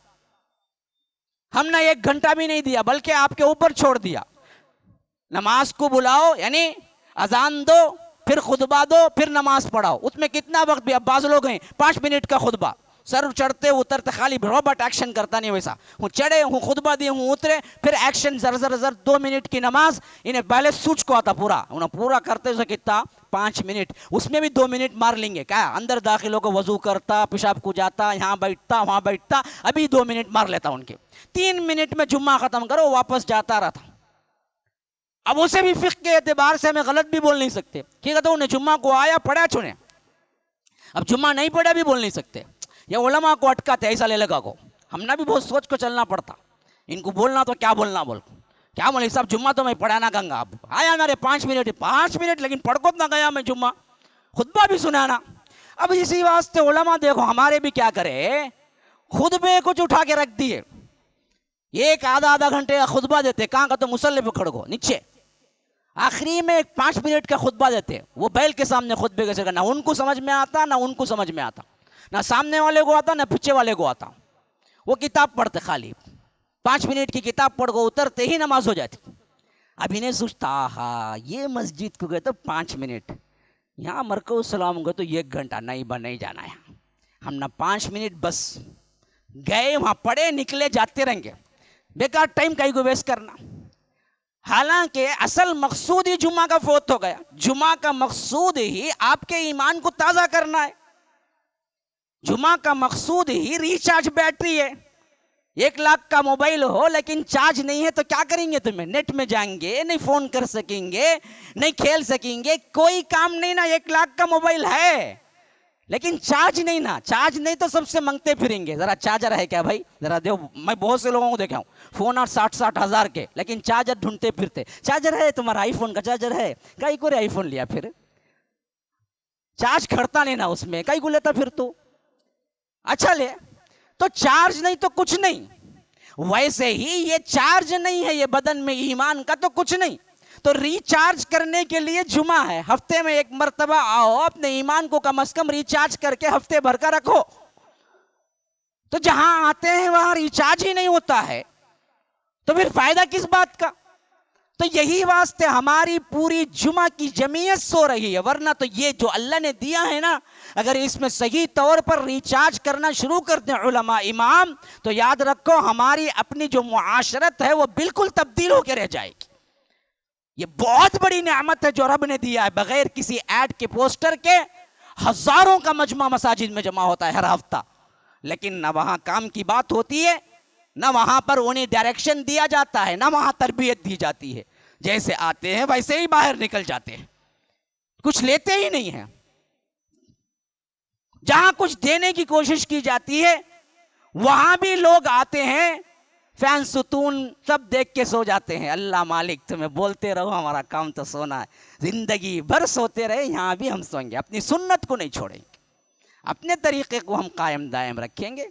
ہم نے ایک گھنٹہ بھی نہیں دیا، بلکہ آپ کے اوپر چھوڑ دیا، نماز کو بلاؤ، یعنی اذان دو، پھر خطبہ دو، پھر نماز پڑھاؤ، اس میں کتنا وقت بھی، اب بعض لوگ ہیں 5 منٹ کا خطبہ، سر چڑھتے اترتے، خالی روبوٹ ایکشن کرتا نہیں ویسا، ہوں چڑھے ہوں خطبہ دیے ہوں اترے، پھر ایکشن زر 2 منٹ کی نماز، انہیں پہلے سوچ کو آتا پورا، انہیں پورا کرتے اسے کتنا 5 منٹ، اس میں بھی 2 منٹ مار لیں گے، کیا اندر داخل ہو کو وضو کرتا، پیشاب کو جاتا، یہاں بیٹھتا وہاں بیٹھتا، ابھی 2 منٹ مار لیتا ان کے، 3 منٹ میں جمعہ ختم کرو، واپس جاتا رہتا۔ اب اسے بھی فقہ کے اعتبار سے ہمیں غلط بھی بول نہیں سکتے، ٹھیک ہے، تو انہیں جمعہ کو آیا پڑھا چھوڑے، اب جمعہ نہیں پڑھا بھی بول نہیں سکتے، یہ علماء کو اٹکاتے ایسا لے لگا کو، ہم نے بھی بہت سوچ کو چلنا پڑتا، ان کو بولنا تو کیا بولنا، بول کیا مولوی صاحب جمعہ تو میں پڑھانا گنگا، اب آیا میرے 5 منٹ لیکن پڑھ کو نہ گیا میں جمعہ، خطبہ بھی سنانا۔ اب اسی واسطے علماء دیکھو ہمارے بھی کیا کرے، خطبے کچھ اٹھا کے رکھ دیے، ایک آدھا گھنٹے کا خطبہ دیتے، کہاں کا تو مصلی پہ کھڑ گو نیچے، آخری میں 5 منٹ کا خطبہ دیتے، وہ بیل کے سامنے خطبے کیسے کرنا، ان کو سمجھ میں آتا، نہ ان کو سمجھ میں آتا، نہ سامنے والے کو آتا، نہ پیچھے والے کو آتا، وہ کتاب پڑھتے، خالی 5 منٹ کی کتاب پڑھ کو اترتے ہی نماز ہو جاتی۔ اب انہیں سوچتا، ہاں یہ مسجد کو گئے تو 5 منٹ، یہاں مرکز السلام گئے تو 1 گھنٹہ، نہیں جانا ہے، ہم نہ 5 منٹ بس گئے وہاں پڑھے نکلے، جاتے رہیں گے، بیکار ٹائم کہیں کو ویسٹ کرنا۔ حالانکہ اصل مقصود ہی جمعہ کا فوت ہو گیا، جمعہ کا مقصود ہی آپ کے ایمان کو تازہ کرنا ہے، جمعہ کا مقصود ہی ریچارج بیٹری ہے۔ 1 لاکھ کا موبائل ہو لیکن چارج نہیں ہے تو کیا کریں گے؟ تمہیں نیٹ میں جائیں گے، نہیں فون کر سکیں گے، نہیں کھیل سکیں گے، کوئی کام نہیں نا۔ 1 لاکھ کا موبائل ہے لیکن چارج نہیں نا، چارج نہیں تو سب سے منگتے پھریں گے، ذرا چارجر ہے کیا بھائی، ذرا دیو۔ میں بہت سے لوگوں کو دیکھا ہوں فون اور 60 ہزار کے، لیکن چارجر ڈھونڈتے پھرتے، چارجر ہے تمہارا آئی فون کا چارجر ہے، کئی کو آئی فون لیا، پھر چارج کھڑتا نہیں نا اس میں، کئی کو لیتا پھر تو اچھا لے، تو چارج نہیں تو کچھ نہیں۔ ویسے ہی یہ چارج نہیں ہے یہ بدن میں ایمان کا تو کچھ نہیں، تو ریچارج کرنے کے لیے جمعہ ہے، ہفتے میں 1 مرتبہ آؤ، اپنے ایمان کو کم از کم ریچارج کر کے ہفتے بھر کا رکھو۔ تو جہاں آتے ہیں وہاں ریچارج ہی نہیں ہوتا ہے تو پھر فائدہ کس بات کا؟ تو یہی واسطے ہماری پوری جمعہ کی جمعیت سو رہی ہے، ورنہ تو یہ جو اللہ نے دیا ہے نا، اگر اس میں صحیح طور پر ریچارج کرنا شروع کر دیں علماء امام، تو یاد رکھو ہماری اپنی جو معاشرت ہے وہ بالکل تبدیل ہو کے رہ جائے گی۔ یہ بہت بڑی نعمت ہے جو رب نے دیا ہے، بغیر کسی ایڈ کے پوسٹر کے ہزاروں کا مجمع مساجد میں جمع ہوتا ہے ہر ہفتہ، لیکن نہ وہاں کام کی بات ہوتی ہے نہ وہاں پر انہیں ڈائریکشن دیا جاتا ہے، نہ وہاں تربیت دی جاتی ہے، جیسے آتے ہیں ویسے ہی باہر نکل جاتے ہیں، کچھ لیتے ہی نہیں ہیں۔ جہاں کچھ دینے کی کوشش کی جاتی ہے وہاں بھی لوگ آتے ہیں، فین ستون سب دیکھ کے سو جاتے ہیں۔ اللہ مالک تمہیں بولتے رہو، ہمارا کام تو سونا ہے، زندگی بھر سوتے رہے، یہاں بھی ہم سوئیں گے، اپنی سنت کو نہیں چھوڑیں گے، اپنے طریقے کو ہم قائم دائم رکھیں گے۔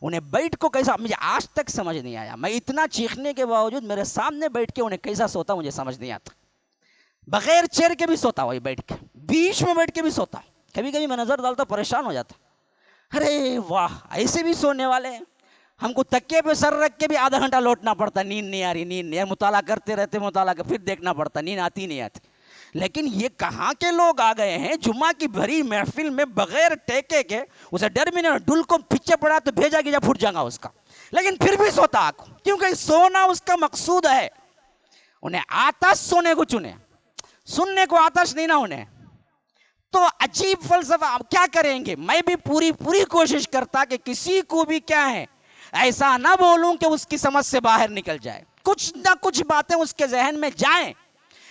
انہیں بیٹھ کو کیسا، مجھے آج تک سمجھ نہیں آیا، میں اتنا چیخنے کے باوجود میرے سامنے بیٹھ کے انہیں کیسا سوتا مجھے سمجھ نہیں آتا۔ بغیر چیر کے بھی سوتا وہی بیٹھ کے، بیچ میں بیٹھ کے بھی سوتا، کبھی کبھی میں نظر ڈالتا پریشان ہو جاتا، ارے واہ ایسے بھی سونے والے ہیں۔ ہم کو تکیے پہ سر رکھ کے بھی آدھا گھنٹہ لوٹنا پڑتا، نیند نہیں آ رہی، نیند نہیں آ رہی، مطالعہ کرتے رہتے، مطالعہ پھر دیکھنا پڑتا، نیند آتی نہیں آتی۔ لیکن یہ کہاں کے لوگ آ گئے ہیں جمعہ کی بھری محفل میں بغیر ٹیکے کے، اسے ڈر بھی نہیں، ڈل کو پیچھے پڑا تو بھیجا کہ جا پھٹ جائے گا اس کا، لیکن پھر بھی سوتا آنکھ، کیونکہ سونا اس کا مقصود ہے۔ انہیں آتش سونے کو چنے، سننے کو آتش نہیں نا انہیں۔ تو عجیب فلسفہ، آپ کیا کریں گے؟ میں بھی پوری کوشش کرتا کہ کسی کو بھی کیا ہے ایسا نہ بولوں کہ اس کی سمجھ سے باہر نکل جائے، کچھ نہ کچھ باتیں اس کے ذہن میں جائیں،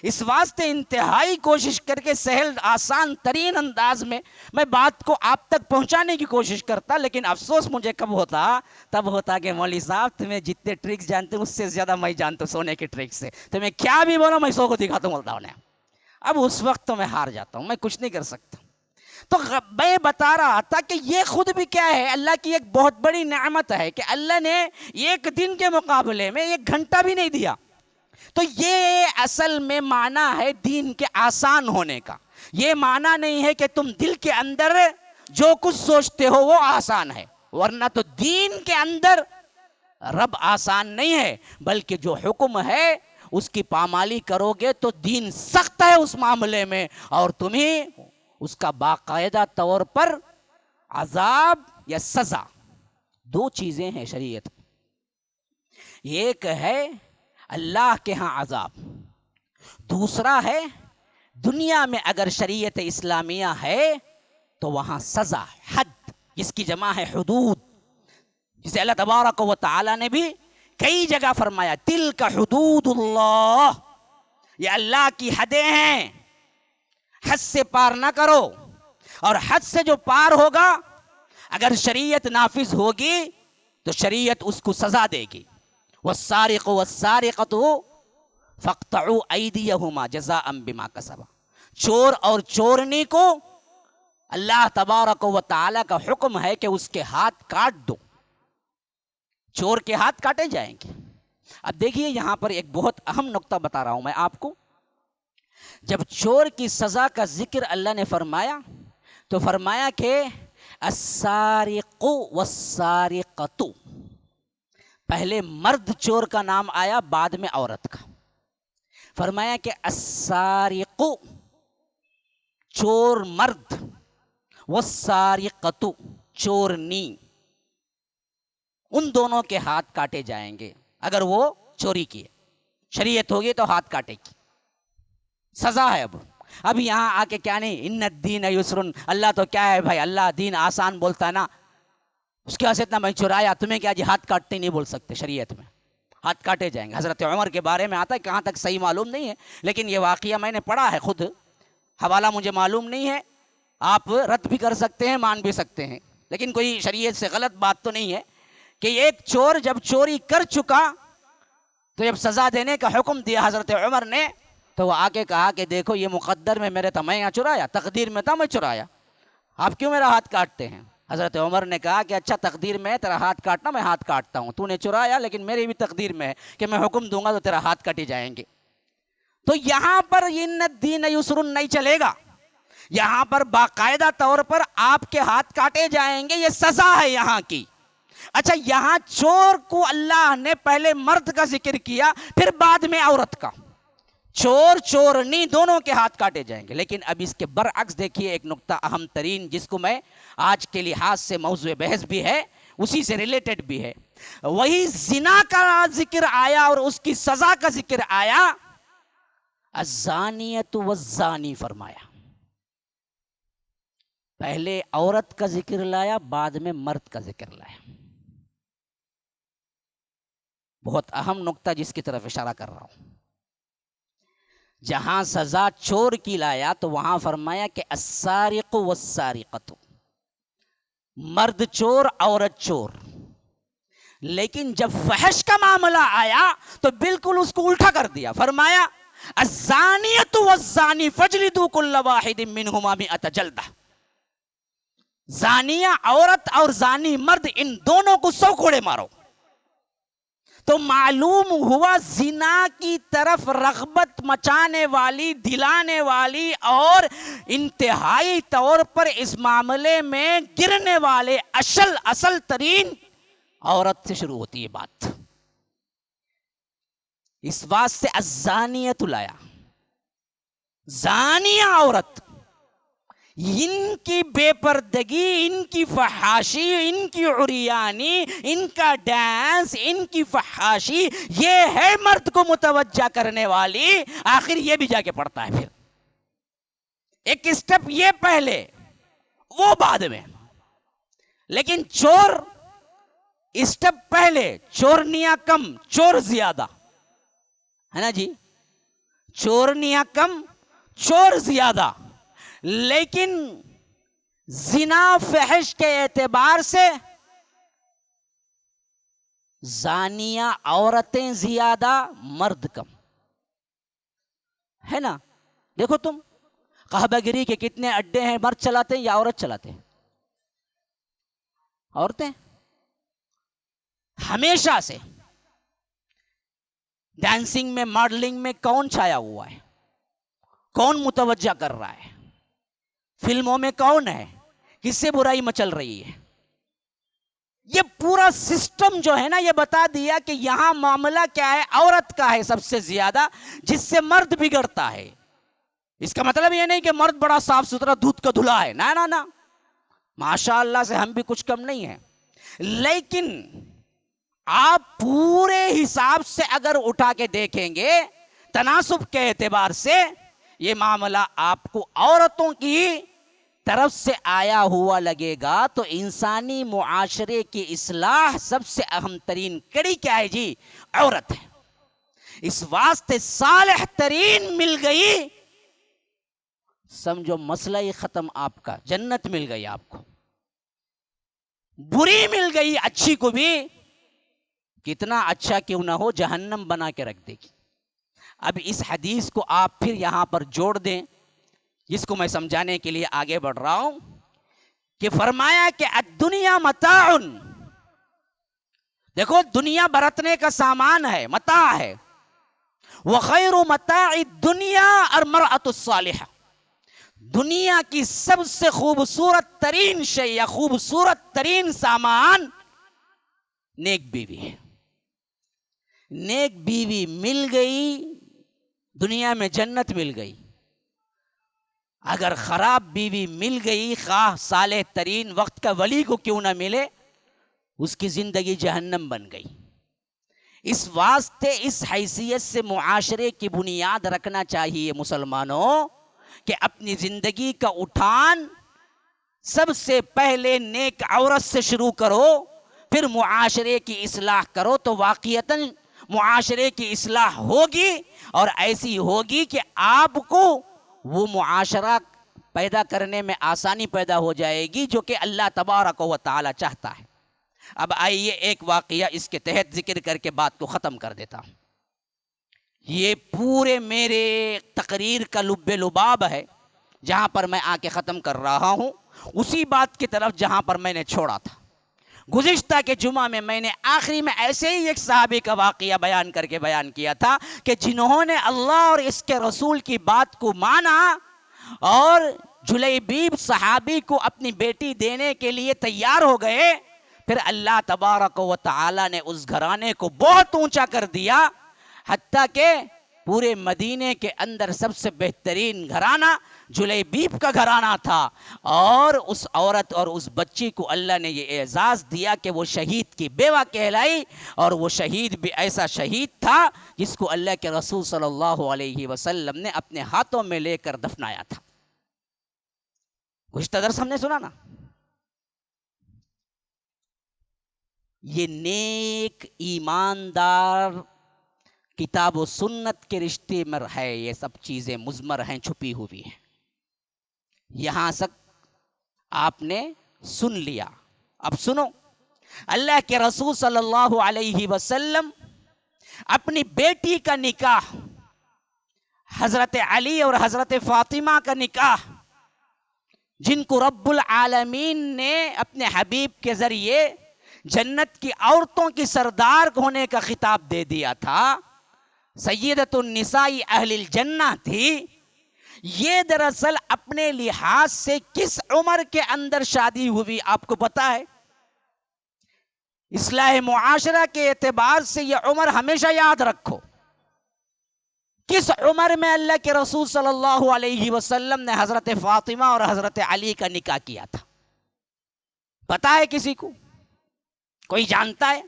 اس واسطے انتہائی کوشش کر کے سہل آسان ترین انداز میں میں بات کو آپ تک پہنچانے کی کوشش کرتا۔ لیکن افسوس مجھے کب ہوتا؟ تب ہوتا کہ مولوی صاحب تمہیں جتنے ٹرکس جانتے ہیں اس سے زیادہ میں جانتا ہوں سونے کے ٹرکس سے، تمہیں کیا بھی بولو میں سو کو دکھاتا ہوں، بولتا ہوں انہیں۔ اب اس وقت تو میں ہار جاتا ہوں، میں کچھ نہیں کر سکتا۔ تو میں بتا رہا تھا کہ یہ خود بھی کیا ہے، اللہ کی ایک بہت بڑی نعمت ہے کہ اللہ نے ایک دن کے مقابلے میں ایک گھنٹہ بھی نہیں دیا۔ تو یہ اصل میں معنی ہے دین کے آسان ہونے کا، یہ معنی نہیں ہے کہ تم دل کے اندر جو کچھ سوچتے ہو وہ آسان ہے، ورنہ تو دین کے اندر رب آسان نہیں ہے، بلکہ جو حکم ہے اس کی پامالی کرو گے تو دین سخت ہے اس معاملے میں، اور تمہیں اس کا باقاعدہ طور پر عذاب یا سزا، دو چیزیں ہیں شریعت۔ ایک ہے اللہ کے ہاں عذاب، دوسرا ہے دنیا میں اگر شریعت اسلامیہ ہے تو وہاں سزا، حد، جس کی جمع ہے حدود، جسے اللہ تبارک و تعالی نے بھی کئی جگہ فرمایا تلک حدود اللہ، یہ اللہ کی حدیں ہیں، حد سے پار نہ کرو، اور حد سے جو پار ہوگا اگر شریعت نافذ ہوگی تو شریعت اس کو سزا دے گی۔ والسارق والسارقۃ فاقطعوا ایدیہما جزاء بما کسبا، چور اور چورنی کو اللہ تبارک و تعالی کا حکم ہے کہ اس کے ہاتھ کاٹ دو، چور کے ہاتھ کاٹے جائیں گے۔ اب دیکھیے یہاں پر ایک بہت اہم نقطہ بتا رہا ہوں میں آپ کو، جب چور کی سزا کا ذکر اللہ نے فرمایا تو فرمایا کہ السارق والسارقۃ، پہلے مرد چور کا نام آیا، بعد میں عورت کا، فرمایا کہ السارق چور مرد، والسارقۃ چورنی، ان دونوں کے ہاتھ کاٹے جائیں گے اگر وہ چوری کیے، شریعت ہوگی تو ہاتھ کاٹے گی، سزا ہے۔ اب یہاں آ کے کیا نہیں، ان الدین یسر، اللہ تو کیا ہے بھائی، اللہ دین آسان بولتا ہے نا، اس کی وجہ سے اتنا میں چرایا، تمہیں کیا جی ہاتھ کاٹتے نہیں بول سکتے، شریعت میں ہاتھ کاٹے جائیں گے۔ حضرت عمر کے بارے میں آتا ہے، کہاں تک صحیح معلوم نہیں ہے، لیکن یہ واقعہ میں نے پڑھا ہے خود، حوالہ مجھے معلوم نہیں ہے، آپ رد بھی کر سکتے ہیں مان بھی سکتے ہیں، لیکن کوئی شریعت سے غلط بات تو نہیں ہے کہ ایک چور جب چوری کر چکا تو جب سزا دینے کا حکم دیا حضرت عمر نے، تو وہ آ کے کہا کہ دیکھو یہ مقدر میں میرے تھا، میں یہاں چرایا، تقدیر میں تھا میں چرایا، آپ کیوں میرا ہاتھ کاٹتے ہیں؟ حضرت عمر نے کہا کہ اچھا تقدیر میں ہے تیرا ہاتھ کاٹنا، میں ہاتھ کاٹتا ہوں، تو نے چرایا لیکن میری بھی تقدیر میں ہے کہ میں حکم دوں گا تو تیرا ہاتھ کٹے جائیں گے۔ تو یہاں پر ان الدین یسر نہیں چلے گا، یہاں پر باقاعدہ طور پر آپ کے ہاتھ کاٹے جائیں گے، یہ سزا ہے یہاں کی۔ اچھا یہاں چور کو اللہ نے پہلے مرد کا ذکر کیا پھر بعد میں عورت کا، چور چورنی دونوں کے ہاتھ کاٹے جائیں گے۔ لیکن اب اس کے برعکس دیکھیے ایک نقطہ اہم ترین، جس کو میں آج کے لحاظ سے موضوع بحث بھی ہے، اسی سے ریلیٹڈ بھی ہے، وہی زنا کا ذکر آیا اور اس کی سزا کا ذکر آیا، الزانیۃ والزانی فرمایا، پہلے عورت کا ذکر لایا بعد میں مرد کا ذکر لایا۔ بہت اہم نقطہ جس کی طرف اشارہ کر رہا ہوں. جہاں سزا چور کی لایا تو وہاں فرمایا کہ السارق والسارقۃ، مرد چور عورت چور. لیکن جب فحش کا معاملہ آیا تو بالکل اس کو الٹا کر دیا. فرمایا الزانیۃ والزانی فاجلدوا کل واحد منہما مئۃ جلدہ. زانیہ عورت اور زانی مرد، ان دونوں کو 100 کوڑے مارو. تو معلوم ہوا زنا کی طرف رغبت مچانے والی، دلانے والی اور انتہائی طور پر اس معاملے میں گرنے والے اصل ترین عورت سے شروع ہوتی ہے بات. اس بات سے الزانیۃ لایا، زانیہ عورت. ان کی بے پردگی، ان کی فحاشی، ان کی عریانی، ان کا ڈانس، ان کی فحاشی، یہ ہے مرد کو متوجہ کرنے والی. آخر یہ بھی جا کے پڑتا ہے. پھر ایک اسٹیپ یہ پہلے، وہ بعد میں. لیکن چور اسٹیپ پہلے، چورنیاں کم چور زیادہ، ہے نا جی. چورنیاں کم چور زیادہ. لیکن زنا فحش کے اعتبار سے زانیہ عورتیں زیادہ، مرد کم، ہے نا. دیکھو تم قحبہ گری کے کتنے اڈے ہیں، مرد چلاتے ہیں یا عورت چلاتے ہیں؟ عورتیں. ہمیشہ سے ڈانسنگ میں، ماڈلنگ میں کون چھایا ہوا ہے؟ کون متوجہ کر رہا ہے؟ فلموں میں کون ہے؟ کس سے برائی مچل رہی ہے؟ یہ پورا سسٹم جو ہے نا، یہ بتا دیا کہ یہاں معاملہ کیا ہے، عورت کا ہے سب سے زیادہ، جس سے مرد بگڑتا ہے. اس کا مطلب یہ نہیں کہ مرد بڑا صاف ستھرا دودھ کا دھلا ہے، نا نا نا، ماشاء اللہ سے ہم بھی کچھ کم نہیں ہیں. لیکن آپ پورے حساب سے اگر اٹھا کے دیکھیں گے تناسب کے اعتبار سے، یہ معاملہ آپ کو عورتوں کی طرف سے آیا ہوا لگے گا. تو انسانی معاشرے کی اصلاح سب سے اہم ترین کڑی کیا ہے جی؟ عورت ہے. اس واسطے صالح ترین مل گئی، سمجھو مسئلہ ہی ختم. آپ کا جنت مل گئی، آپ کو بری مل گئی، اچھی کو بھی کتنا اچھا کیوں نہ ہو جہنم بنا کے رکھ دے گی. اب اس حدیث کو آپ پھر یہاں پر جوڑ دیں، جس کو میں سمجھانے کے لیے آگے بڑھ رہا ہوں، کہ فرمایا کہ الدنیا متاع. دیکھو دنیا برتنے کا سامان ہے، متاع ہے. وخیر متاع الدنیا المرأة الصالحہ. دنیا کی سب سے خوبصورت ترین شے یا خوبصورت ترین سامان نیک بیوی ہے. نیک بیوی مل گئی، دنیا میں جنت مل گئی. اگر خراب بیوی مل گئی، خواہ صالح ترین وقت کا ولی کو کیوں نہ ملے، اس کی زندگی جہنم بن گئی. اس واسطے اس حیثیت سے معاشرے کی بنیاد رکھنا چاہیے مسلمانوں کہ اپنی زندگی کا اٹھان سب سے پہلے نیک عورت سے شروع کرو، پھر معاشرے کی اصلاح کرو. تو واقعتاً معاشرے کی اصلاح ہوگی، اور ایسی ہوگی کہ آپ کو وہ معاشرہ پیدا کرنے میں آسانی پیدا ہو جائے گی جو کہ اللہ تبارک و تعالی چاہتا ہے. اب آئیے ایک واقعہ اس کے تحت ذکر کر کے بات کو ختم کر دیتا ہوں. یہ پورے میرے تقریر کا لب لباب ہے، جہاں پر میں آ کے ختم کر رہا ہوں اسی بات کی طرف جہاں پر میں نے چھوڑا تھا. گزشتہ کے جمعہ میں نے آخری میں ایسے ہی ایک صحابی کا واقعہ بیان کر کے بیان کیا تھا کہ جنہوں نے اللہ اور اس کے رسول کی بات کو مانا اور جلیبیب صحابی کو اپنی بیٹی دینے کے لیے تیار ہو گئے، پھر اللہ تبارک و تعالی نے اس گھرانے کو بہت اونچا کر دیا، حتیٰ کہ پورے مدینے کے اندر سب سے بہترین گھرانہ جلیبیب کا گھرانہ تھا. اور اس عورت اور اس بچی کو اللہ نے یہ اعزاز دیا کہ وہ شہید کی بیوہ کہلائی، اور وہ شہید بھی ایسا شہید تھا جس کو اللہ کے رسول صلی اللہ علیہ وسلم نے اپنے ہاتھوں میں لے کر دفنایا تھا. گزشتہ درس ہم نے سنا نا. یہ نیک ایماندار کتاب و سنت کے رشتے میں ہے، یہ سب چیزیں مضمر ہیں، چھپی ہوئی ہیں۔ یہاں تک آپ نے سن لیا، اب سنو، اللہ کے رسول صلی اللہ علیہ وسلم اپنی بیٹی کا نکاح، حضرت علی اور حضرت فاطمہ کا نکاح، جن کو رب العالمین نے اپنے حبیب کے ذریعے جنت کی عورتوں کی سردار ہونے کا خطاب دے دیا تھا، سیدۃ النساء اہل الجنہ تھی، یہ دراصل اپنے لحاظ سے کس عمر کے اندر شادی ہوئی آپ کو پتا ہے؟ اصلاح معاشرہ کے اعتبار سے یہ عمر ہمیشہ یاد رکھو، کس عمر میں اللہ کے رسول صلی اللہ علیہ وسلم نے حضرت فاطمہ اور حضرت علی کا نکاح کیا تھا؟ پتا ہے کسی کو؟ کوئی جانتا ہے؟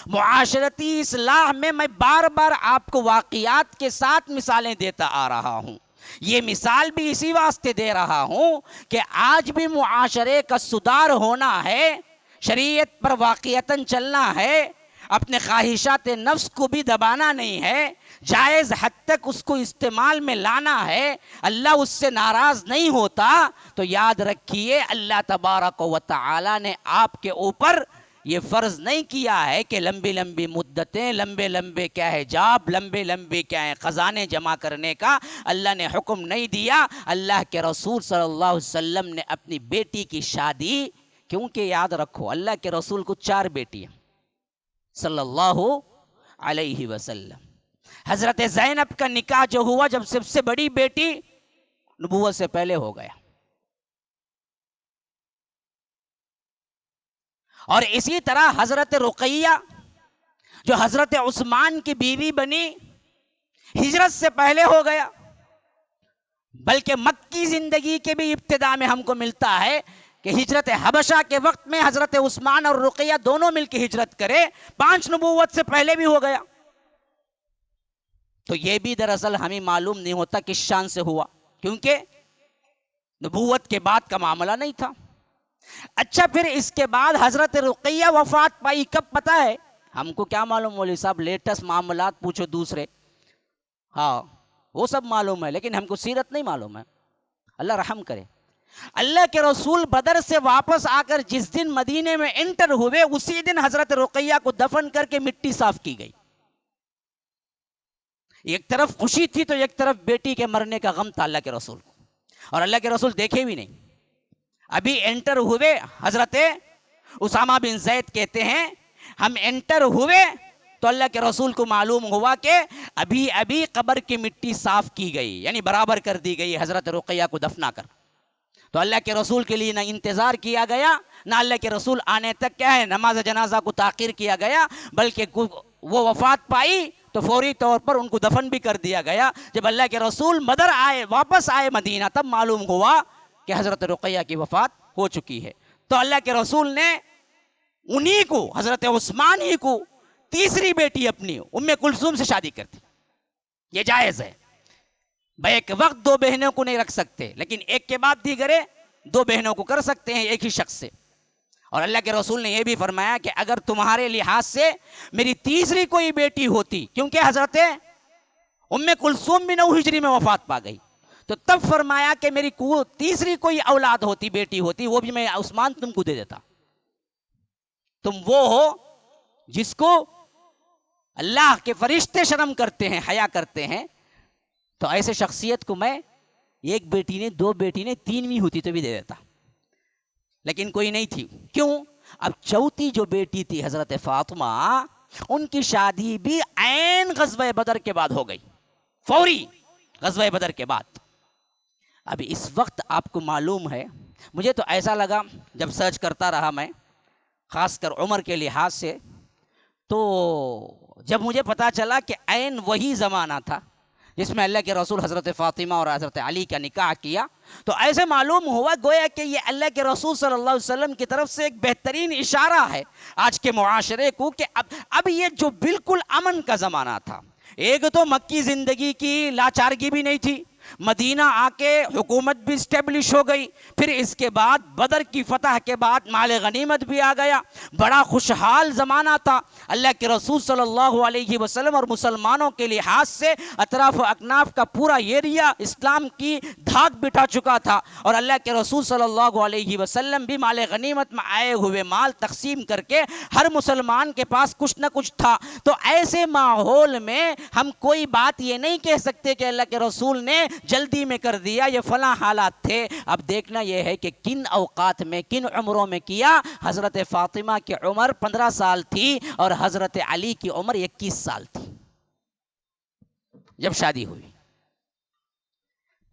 معاشرتی اصلاح میں میں بار بار آپ کو واقعات کے ساتھ مثالیں دیتا آ رہا ہوں، یہ مثال بھی اسی واسطے دے رہا ہوں کہ آج بھی معاشرے کا سدھار ہونا ہے، شریعت پر واقعتاً چلنا ہے، اپنے خواہشات نفس کو بھی دبانا نہیں ہے، جائز حد تک اس کو استعمال میں لانا ہے، اللہ اس سے ناراض نہیں ہوتا۔ تو یاد رکھیے اللہ تبارک و تعالی نے آپ کے اوپر یہ فرض نہیں کیا ہے کہ لمبی لمبی مدتیں، لمبے لمبے کیا حجاب، لمبے لمبے کیا ہے خزانے جمع کرنے کا اللہ نے حکم نہیں دیا۔ اللہ کے رسول صلی اللہ علیہ وسلم نے اپنی بیٹی کی شادی، کیونکہ یاد رکھو اللہ کے رسول کو 4 بیٹیاں صلی اللہ علیہ وسلم، حضرت زینب کا نکاح جو ہوا جب سب سے بڑی بیٹی نبوت سے پہلے ہو گیا، اور اسی طرح حضرت رقیہ جو حضرت عثمان کی بیوی بنی ہجرت سے پہلے ہو گیا، بلکہ مکی زندگی کے بھی ابتدا میں ہم کو ملتا ہے کہ ہجرت حبشہ کے وقت میں حضرت عثمان اور رقیہ دونوں مل کے ہجرت کرے، 5 نبوت سے پہلے بھی ہو گیا۔ تو یہ بھی دراصل ہمیں معلوم نہیں ہوتا کس شان سے ہوا، کیونکہ نبوت کے بعد کا معاملہ نہیں تھا۔ اچھا پھر اس کے بعد حضرت رقیہ وفات پائی کب پتہ ہے؟ ہم کو کیا معلوم مولوی صاحب، لیٹسٹ معاملات پوچھو دوسرے، ہاں وہ سب معلوم ہے، لیکن ہم کو سیرت نہیں معلوم ہے، اللہ رحم کرے۔ اللہ کے رسول بدر سے واپس آ کر جس دن مدینے میں انٹر ہوئے، اسی دن حضرت رقیہ کو دفن کر کے مٹی صاف کی گئی۔ ایک طرف خوشی تھی تو ایک طرف بیٹی کے مرنے کا غم تھا اللہ کے رسول کو، اور اللہ کے رسول دیکھے بھی نہیں، ابھی انٹر ہوئے۔ حضرت اسامہ بن زید کہتے ہیں ہم انٹر ہوئے تو اللہ کے رسول کو معلوم ہوا کہ ابھی ابھی قبر کی مٹی صاف کی گئی، یعنی برابر کر دی گئی حضرت رقیہ کو دفنا کر۔ تو اللہ کے رسول کے لیے نہ انتظار کیا گیا، نہ اللہ کے رسول آنے تک کیا ہے نماز جنازہ کو تاخیر کیا گیا، بلکہ وہ وفات پائی تو فوری طور پر ان کو دفن بھی کر دیا گیا۔ جب اللہ کے رسول بدر آئے، واپس آئے مدینہ، تب معلوم ہوا کہ حضرت رقیہ کی وفات ہو چکی ہے۔ تو اللہ کے رسول نے انہی کو، حضرت عثمان ہی کو، تیسری بیٹی اپنی ام کلثوم سے شادی کر دی۔ یہ جائز ہے، بیک وقت 2 بہنوں کو نہیں رکھ سکتے، لیکن ایک کے بعد دیگرے 2 بہنوں کو کر سکتے ہیں ایک ہی شخص سے۔ اور اللہ کے رسول نے یہ بھی فرمایا کہ اگر تمہارے لحاظ سے میری تیسری کوئی بیٹی ہوتی، کیونکہ حضرت ام کلثوم بھی 9 ہجری میں وفات پا گئی، تو تب فرمایا کہ میری تیسری کوئی اولاد ہوتی، بیٹی ہوتی، وہ بھی میں عثمان تم کو دے دیتا، تم وہ ہو جس کو اللہ کے فرشتے شرم کرتے ہیں، حیا کرتے ہیں، تو ایسے شخصیت کو میں ایک بیٹی نے، 2 بیٹی نے، 3ویں ہوتی تو بھی دے دیتا، لیکن کوئی نہیں تھی۔ کیوں؟ اب چوتھی جو بیٹی تھی حضرت فاطمہ، ان کی شادی بھی عین غزوہ بدر کے بعد ہو گئی، فوری غزوہ بدر کے بعد۔ اب اس وقت آپ کو معلوم ہے، مجھے تو ایسا لگا جب سرچ کرتا رہا میں، خاص کر عمر کے لحاظ سے، تو جب مجھے پتا چلا کہ عین وہی زمانہ تھا جس میں اللہ کے رسول حضرت فاطمہ اور حضرت علی کا نکاح کیا، تو ایسے معلوم ہوا گویا کہ یہ اللہ کے رسول صلی اللہ علیہ وسلم کی طرف سے ایک بہترین اشارہ ہے آج کے معاشرے کو کہ اب یہ جو بالکل امن کا زمانہ تھا، ایک تو مکی زندگی کی لاچارگی بھی نہیں تھی، مدینہ آ کے حکومت بھی اسٹیبلش ہو گئی. پھر اس کے بعد بدر کی فتح کے بعد مال غنیمت بھی آ گیا. بڑا خوشحال زمانہ تھا. اللہ کے رسول صلی اللہ علیہ وسلم اور مسلمانوں کے لحاظ سے اطراف و اکناف کا پورا ایریا اسلام کی دھاک بٹھا چکا تھا, اور اللہ کے رسول صلی اللہ علیہ وسلم بھی مال غنیمت میں آئے ہوئے مال تقسیم کر کے ہر مسلمان کے پاس کچھ نہ کچھ تھا. تو ایسے ماحول میں ہم کوئی بات یہ نہیں کہہ سکتے کہ اللہ کے رسول نے جلدی میں کر دیا, یہ فلاں حالات تھے. اب دیکھنا یہ ہے کہ کن اوقات میں کن عمروں میں کیا. حضرت فاطمہ کی عمر 15 سال تھی اور حضرت علی کی عمر 21 سال تھی جب شادی ہوئی.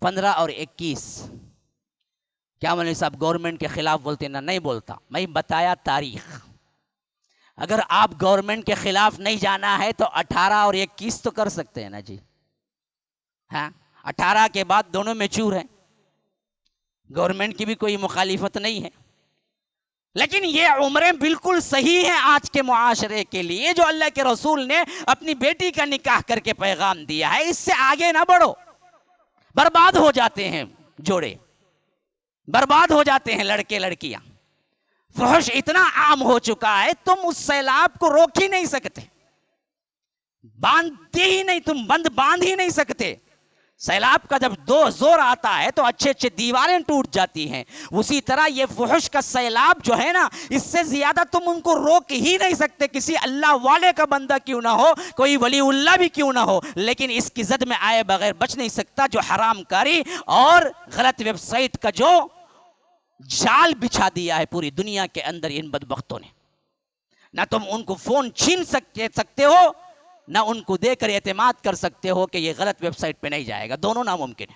15 اور 21. کیا مولوی صاحب گورنمنٹ کے خلاف بولتے نا؟ نہیں بولتا, میں بتایا تاریخ. اگر آپ گورنمنٹ کے خلاف نہیں جانا ہے تو 18 اور 21 تو کر سکتے ہیں نا جی. ہاں 18 کے بعد دونوں میچور ہیں, گورنمنٹ کی بھی کوئی مخالفت نہیں ہے. لیکن یہ عمریں بالکل صحیح ہیں آج کے معاشرے کے لیے جو اللہ کے رسول نے اپنی بیٹی کا نکاح کر کے پیغام دیا ہے. اس سے آگے نہ بڑھو, برباد ہو جاتے ہیں جوڑے, برباد ہو جاتے ہیں لڑکے لڑکیاں. فحش اتنا عام ہو چکا ہے تم اس سیلاب کو روک ہی نہیں سکتے, باندھتے ہی نہیں, تم باندھ ہی نہیں سکتے. سیلاب کا جب زور آتا ہے تو اچھے اچھے دیواریں ٹوٹ جاتی ہیں. اسی طرح یہ فحش کا سیلاب جو ہے نا, اس سے زیادہ تم ان کو روک ہی نہیں سکتے. کسی اللہ والے کا بندہ کیوں نہ ہو, کوئی ولی اللہ بھی کیوں نہ ہو, لیکن اس کی زد میں آئے بغیر بچ نہیں سکتا. جو حرام کاری اور غلط ویب سائٹ کا جو جال بچھا دیا ہے پوری دنیا کے اندر ان بدبختوں نے, نہ تم ان کو فون چھین سکتے ہو, نہ ان کو دے کر اعتماد کر سکتے ہو کہ یہ غلط ویب سائٹ پہ نہیں جائے گا. دونوں ناممکن ہے,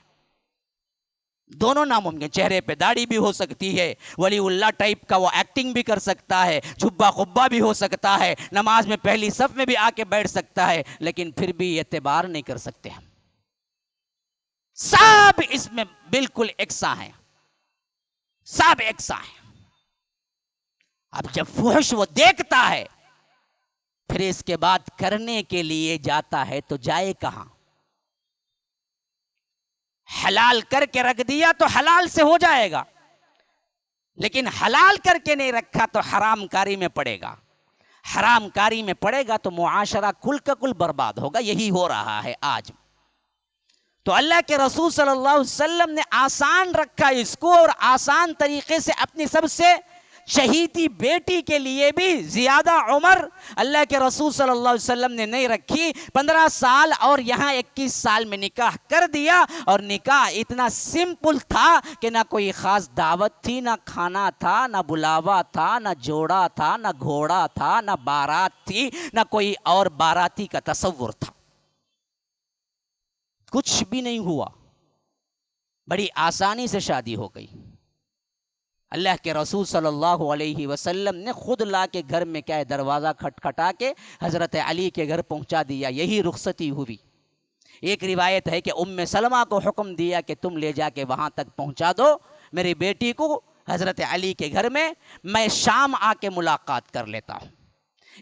دونوں ناممکن. چہرے پہ داڑھی بھی ہو سکتی ہے, ولی اللہ ٹائپ کا وہ ایکٹنگ بھی کر سکتا ہے, جھبا خبا بھی ہو سکتا ہے, نماز میں پہلی صف میں بھی آ کے بیٹھ سکتا ہے, لیکن پھر بھی اعتبار نہیں کر سکتے ہم. سب اس میں بالکل یکساں ہیں, سب یکساں ہیں. اب جب فحش وہ دیکھتا ہے پھر اس کے بعد کرنے کے لیے جاتا ہے تو جائے کہاں؟ حلال کر کے رکھ دیا تو حلال سے ہو جائے گا, لیکن حلال کر کے نہیں رکھا تو حرام کاری میں پڑے گا. حرام کاری میں پڑے گا تو معاشرہ کل کا کل برباد ہوگا. یہی ہو رہا ہے آج. تو اللہ کے رسول صلی اللہ علیہ وسلم نے آسان رکھا اس کو, اور آسان طریقے سے اپنی سب سے شہیدی بیٹی کے لیے بھی زیادہ عمر اللہ کے رسول صلی اللہ علیہ وسلم نے نہیں رکھی. 15 سال اور یہاں 21 سال میں نکاح کر دیا, اور نکاح اتنا سمپل تھا کہ نہ کوئی خاص دعوت تھی, نہ کھانا تھا, نہ بلاوا تھا, نہ جوڑا تھا, نہ گھوڑا تھا, نہ بارات تھی, نہ کوئی اور باراتی کا تصور تھا. کچھ بھی نہیں ہوا, بڑی آسانی سے شادی ہو گئی. اللہ کے رسول صلی اللہ علیہ وسلم نے خود لا کے گھر میں کیا ہے دروازہ کھٹکھٹا کے حضرت علی کے گھر پہنچا دیا. یہی رخصتی ہوئی. ایک روایت ہے کہ ام سلمہ کو حکم دیا کہ تم لے جا کے وہاں تک پہنچا دو میری بیٹی کو حضرت علی کے گھر میں شام آ کے ملاقات کر لیتا ہوں.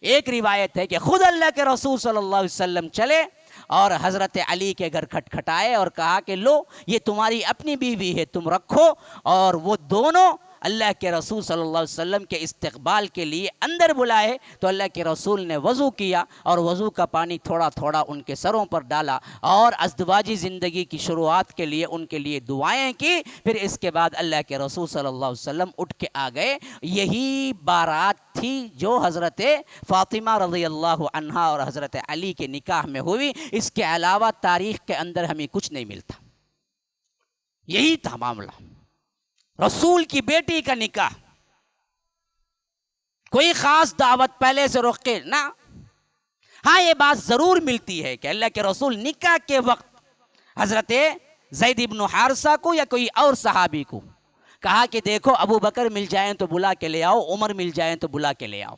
ایک روایت ہے کہ خود اللہ کے رسول صلی اللہ علیہ وسلم چلے اور حضرت علی کے گھر کھٹکھٹائے اور کہا کہ لو یہ تمہاری اپنی بیوی ہے, تم رکھو. اور وہ دونوں اللہ کے رسول صلی اللہ علیہ وسلم کے استقبال کے لیے اندر بلائے تو اللہ کے رسول نے وضو کیا اور وضو کا پانی تھوڑا تھوڑا ان کے سروں پر ڈالا اور ازدواجی زندگی کی شروعات کے لیے ان کے لیے دعائیں کی. پھر اس کے بعد اللہ کے رسول صلی اللہ علیہ وسلم اٹھ کے آ گئے. یہی بارات تھی جو حضرت فاطمہ رضی اللہ عنہا اور حضرت علی کے نکاح میں ہوئی. اس کے علاوہ تاریخ کے اندر ہمیں کچھ نہیں ملتا. یہی تھا معاملہ, رسول کی بیٹی کا نکاح. کوئی خاص دعوت پہلے سے رخ کے نہ. ہاں یہ بات ضرور ملتی ہے کہ اللہ کے رسول نکاح کے وقت حضرت زید بن حارثہ کو یا کوئی اور صحابی کو کہا کہ دیکھو ابو بکر مل جائیں تو بلا کے لے آؤ, عمر مل جائیں تو بلا کے لے آؤ.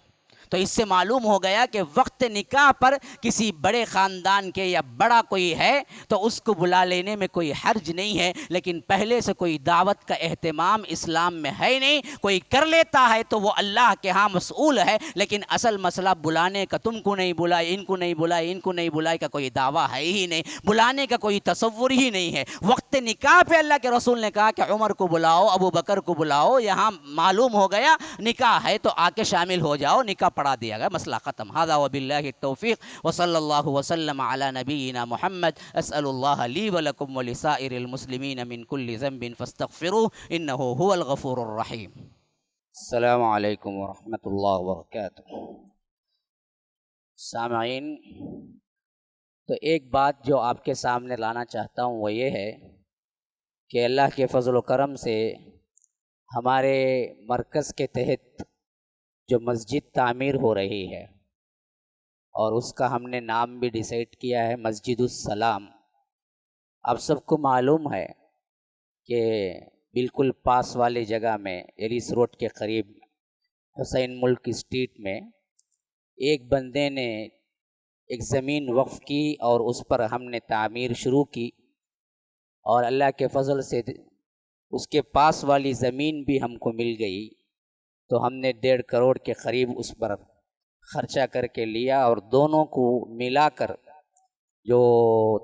تو اس سے معلوم ہو گیا کہ وقت وقت نکاح پر کسی بڑے خاندان کے یا بڑا کوئی ہے تو اس کو بلا لینے میں کوئی حرج نہیں ہے، لیکن پہلے سے کوئی دعوت کا اہتمام اسلام میں ہے نہیں، کوئی کر لیتا ہے تو وہ اللہ کے ہاں مسئول ہے، لیکن اصل مسئلہ بلانے کا، تم کو نہیں بلائے، ان کو نہیں بلائے، ان کو نہیں بلائے کا کوئی دعویٰ ہے ہی نہیں، بلانے کا کوئی تصور ہی نہیں ہے۔ وقت نکاح پہ اللہ کے رسول نے کہا کہ عمر کو بلاؤ، ابو بکر کو بلاؤ، یہاں معلوم ہو گیا نکاح ہے تو آ کے شامل ہو جاؤ، نکاح پڑھا دیا گیا، مسئلہ ختم۔ ھذا وباللہ التوفیق وصلی اللہ وسلم علی نبینا محمد۔ اسأل اللہ لی ولکم ولسائر المسلمین من کل ذنب فاستغفروہ انہ هو الغفور الرحیم۔ السلام علیکم ورحمۃ اللہ وبرکاتہ۔ سامعین، تو ایک بات جو آپ کے سامنے لانا چاہتا ہوں وہ یہ ہے کہ اللہ کے فضل و کرم سے ہمارے مرکز کے تحت جو مسجد تعمیر ہو رہی ہے اور اس کا ہم نے نام بھی ڈیسائیڈ کیا ہے مسجد السلام۔ آپ سب کو معلوم ہے کہ بالکل پاس والی جگہ میں ایریس روڈ کے قریب حسین ملک اسٹریٹ میں ایک بندے نے ایک زمین وقف کی اور اس پر ہم نے تعمیر شروع کی، اور اللہ کے فضل سے اس کے پاس والی زمین بھی ہم کو مل گئی، تو ہم نے 1.5 کروڑ کے قریب اس پر خرچہ کر کے لیا، اور دونوں کو ملا کر جو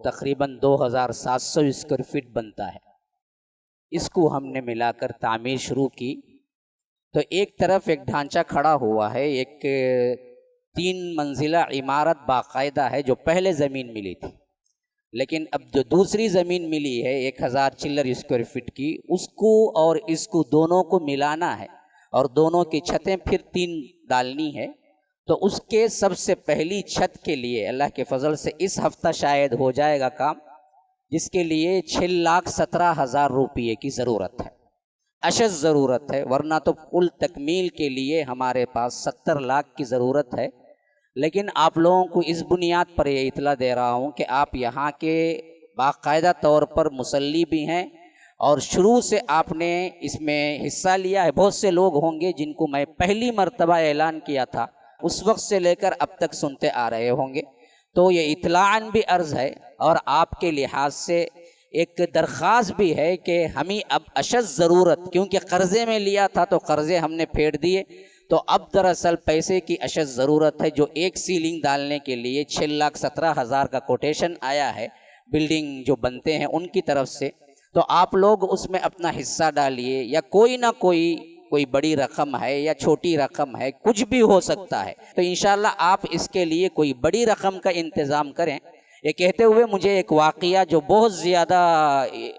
تقریباً 2700 اسکوائر فٹ بنتا ہے، اس کو ہم نے ملا کر تعمیر شروع کی۔ تو ایک طرف ایک ڈھانچہ کھڑا ہوا ہے، ایک 3 منزلہ عمارت باقاعدہ ہے جو پہلے زمین ملی تھی، لیکن اب جو دوسری زمین ملی ہے 1000 چلر اسکوائر فٹ کی، اس کو اور اس کو دونوں کو ملانا ہے، اور دونوں کی چھتیں پھر 3 ڈالنی ہے۔ تو اس کے سب سے پہلی چھت کے لیے اللہ کے فضل سے اس ہفتہ شاید ہو جائے گا کام، جس کے لیے 6,17,000 روپئے کی ضرورت ہے، اشد ضرورت ہے، ورنہ تو کل تکمیل کے لیے ہمارے پاس 70 لاکھ کی ضرورت ہے۔ لیکن آپ لوگوں کو اس بنیاد پر یہ اطلاع دے رہا ہوں کہ آپ یہاں کے باقاعدہ طور پر مصلی بھی ہیں اور شروع سے آپ نے اس میں حصہ لیا ہے۔ بہت سے لوگ ہوں گے جن کو میں پہلی مرتبہ اعلان کیا تھا اس وقت سے لے کر اب تک سنتے آ رہے ہوں گے، تو یہ اطلاعاً بھی عرض ہے، اور آپ کے لحاظ سے ایک درخواست بھی ہے کہ ہمیں اب اشد ضرورت، کیونکہ قرضے میں لیا تھا تو قرضے ہم نے پھیڑ دیے، تو اب دراصل پیسے کی اشد ضرورت ہے، جو ایک سیلنگ ڈالنے کے لیے 6,17,000 کا کوٹیشن آیا ہے بلڈنگ جو بنتے ہیں ان کی طرف سے۔ تو آپ لوگ اس میں اپنا حصہ ڈالیے، یا کوئی نہ کوئی بڑی رقم ہے یا چھوٹی رقم ہے، کچھ بھی ہو سکتا ہے، تو انشاءاللہ آپ اس کے لیے کوئی بڑی رقم کا انتظام کریں۔ یہ کہتے ہوئے مجھے ایک واقعہ جو بہت زیادہ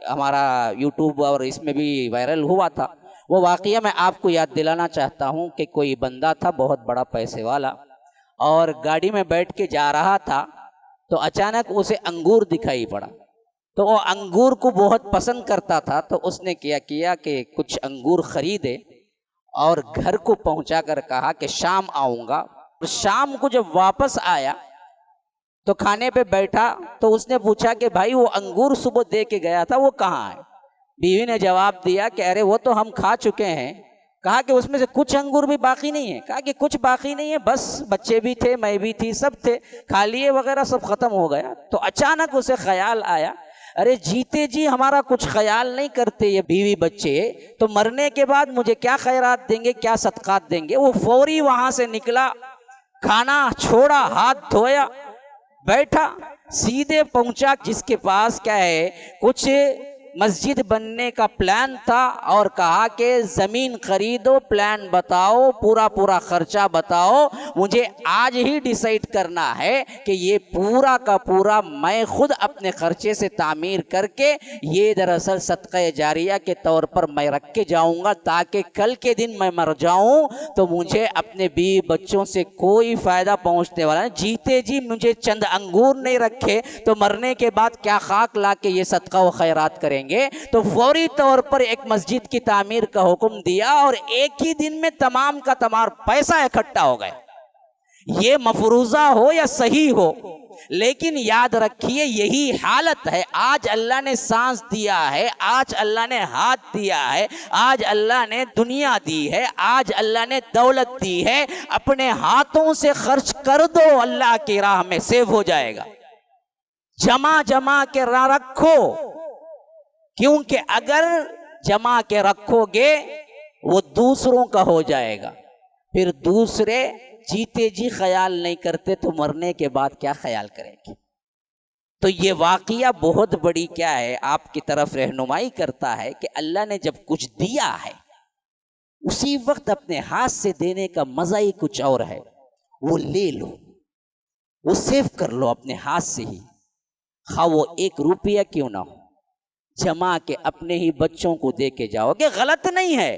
ہمارا یوٹیوب اور اس میں بھی وائرل ہوا تھا، وہ واقعہ میں آپ کو یاد دلانا چاہتا ہوں کہ کوئی بندہ تھا بہت بڑا پیسے والا، اور گاڑی میں بیٹھ کے جا رہا تھا تو اچانک اسے انگور دکھائی پڑا، تو وہ انگور کو بہت پسند کرتا تھا، تو اس نے کیا کہ کچھ انگور خریدے اور گھر کو پہنچا کر کہا کہ شام آؤں گا۔ شام کو جب واپس آیا تو کھانے پہ بیٹھا تو اس نے پوچھا کہ بھائی وہ انگور صبح دے کے گیا تھا وہ کہاں ہے؟ بیوی نے جواب دیا کہ ارے وہ تو ہم کھا چکے ہیں۔ کہا کہ اس میں سے کچھ انگور بھی باقی نہیں ہے؟ کہا کہ کچھ باقی نہیں ہے، بس بچے بھی تھے، میں بھی تھی، سب تھے، کھا لیے وغیرہ، سب ختم ہو گیا۔ تو اچانک اسے خیال آیا، ارے جیتے جی ہمارا کچھ خیال نہیں کرتے یہ بیوی بچے، تو مرنے کے بعد مجھے کیا خیرات دیں گے، کیا صدقات دیں گے؟ وہ فوری وہاں سے نکلا، کھانا چھوڑا، ہاتھ دھویا، بیٹھا، سیدھے پہنچا جس کے پاس کیا ہے کچھ مسجد بننے کا پلان تھا، اور کہا کہ زمین خریدو، پلان بتاؤ، پورا خرچہ بتاؤ، مجھے آج ہی ڈیسائیڈ کرنا ہے کہ یہ پورا کا پورا میں خود اپنے خرچے سے تعمیر کر کے یہ دراصل صدقہ جاریہ کے طور پر میں رکھ کے جاؤں گا، تاکہ کل کے دن میں مر جاؤں تو مجھے اپنے بیوی بچوں سے کوئی فائدہ پہنچنے والا نہیں۔ جیتے جی مجھے چند انگور نہیں رکھے تو مرنے کے بعد کیا خاک لا کے یہ صدقہ و خیرات کریں گے؟ تو فوری طور پر ایک مسجد کی تعمیر کا حکم دیا، اور ایک ہی دن میں تمام کا تمام پیسہ اکٹھا ہو گیا۔ یہ مفروضہ ہو یا صحیح ہو، لیکن یاد رکھیے یہی حالت ہے۔ آج اللہ نے سانس دیا ہے، آج اللہ نے ہاتھ دیا ہے، آج اللہ نے دنیا دی ہے، آج اللہ نے دولت دی ہے، اپنے ہاتھوں سے خرچ کر دو، اللہ کی راہ میں سیو ہو جائے گا۔ جمع کے رکھو، کیونکہ اگر جمع کے رکھو گے وہ دوسروں کا ہو جائے گا، پھر دوسرے جیتے جی خیال نہیں کرتے تو مرنے کے بعد کیا خیال کریں گے؟ تو یہ واقعہ بہت بڑی کیا ہے، آپ کی طرف رہنمائی کرتا ہے کہ اللہ نے جب کچھ دیا ہے اسی وقت اپنے ہاتھ سے دینے کا مزہ ہی کچھ اور ہے۔ وہ لے لو، وہ سیو کر لو اپنے ہاتھ سے ہی، خواہ وہ 1 روپیہ کیوں نہ ہو، جمع کے اپنے ہی بچوں کو دے کے جاؤ گے، غلط نہیں ہے،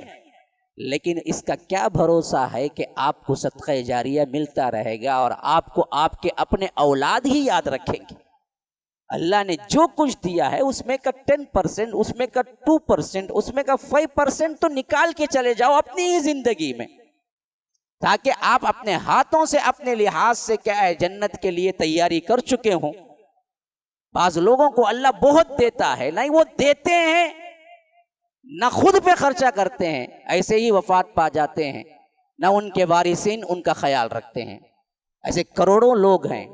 لیکن اس کا کیا بھروسہ ہے کہ آپ کو صدقہ جاریہ ملتا رہے گا اور آپ کو آپ کے اپنے اولاد ہی یاد رکھیں گے۔ اللہ نے جو کچھ دیا ہے اس میں کا 10%، اس میں کا 2%، اس میں کا 5% تو نکال کے چلے جاؤ اپنی ہی زندگی میں، تاکہ آپ اپنے ہاتھوں سے اپنے لحاظ سے کیا ہے جنت کے لیے تیاری کر چکے ہوں۔ بعض لوگوں کو اللہ بہت دیتا ہے، نہیں وہ دیتے ہیں نہ خود پہ خرچہ کرتے ہیں، ایسے ہی وفات پا جاتے ہیں، نہ ان کے وارثین ان کا خیال رکھتے ہیں۔ ایسے کروڑوں لوگ ہیں،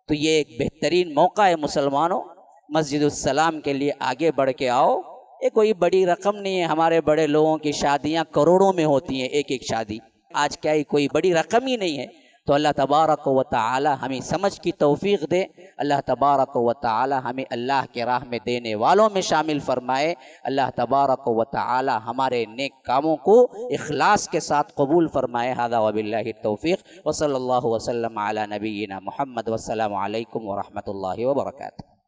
تو یہ ایک بہترین موقع ہے مسلمانوں، مسجد السلام کے لیے آگے بڑھ کے آؤ۔ یہ کوئی بڑی رقم نہیں ہے، ہمارے بڑے لوگوں کی شادیاں کروڑوں میں ہوتی ہیں، ایک شادی، آج کیا ہی کوئی بڑی رقم ہی نہیں ہے۔ تو اللہ تبارک و تعالی ہمیں سمجھ کی توفیق دے، اللہ تبارک و تعالی ہمیں اللہ کے راہ میں دینے والوں میں شامل فرمائے، اللہ تبارک و تعالی ہمارے نیک کاموں کو اخلاص کے ساتھ قبول فرمائے۔ ھذا وباللہ التوفیق، وصلی اللہ وسلم علی نبینا محمد، والسلام علیکم ورحمۃ اللہ وبرکاتہ۔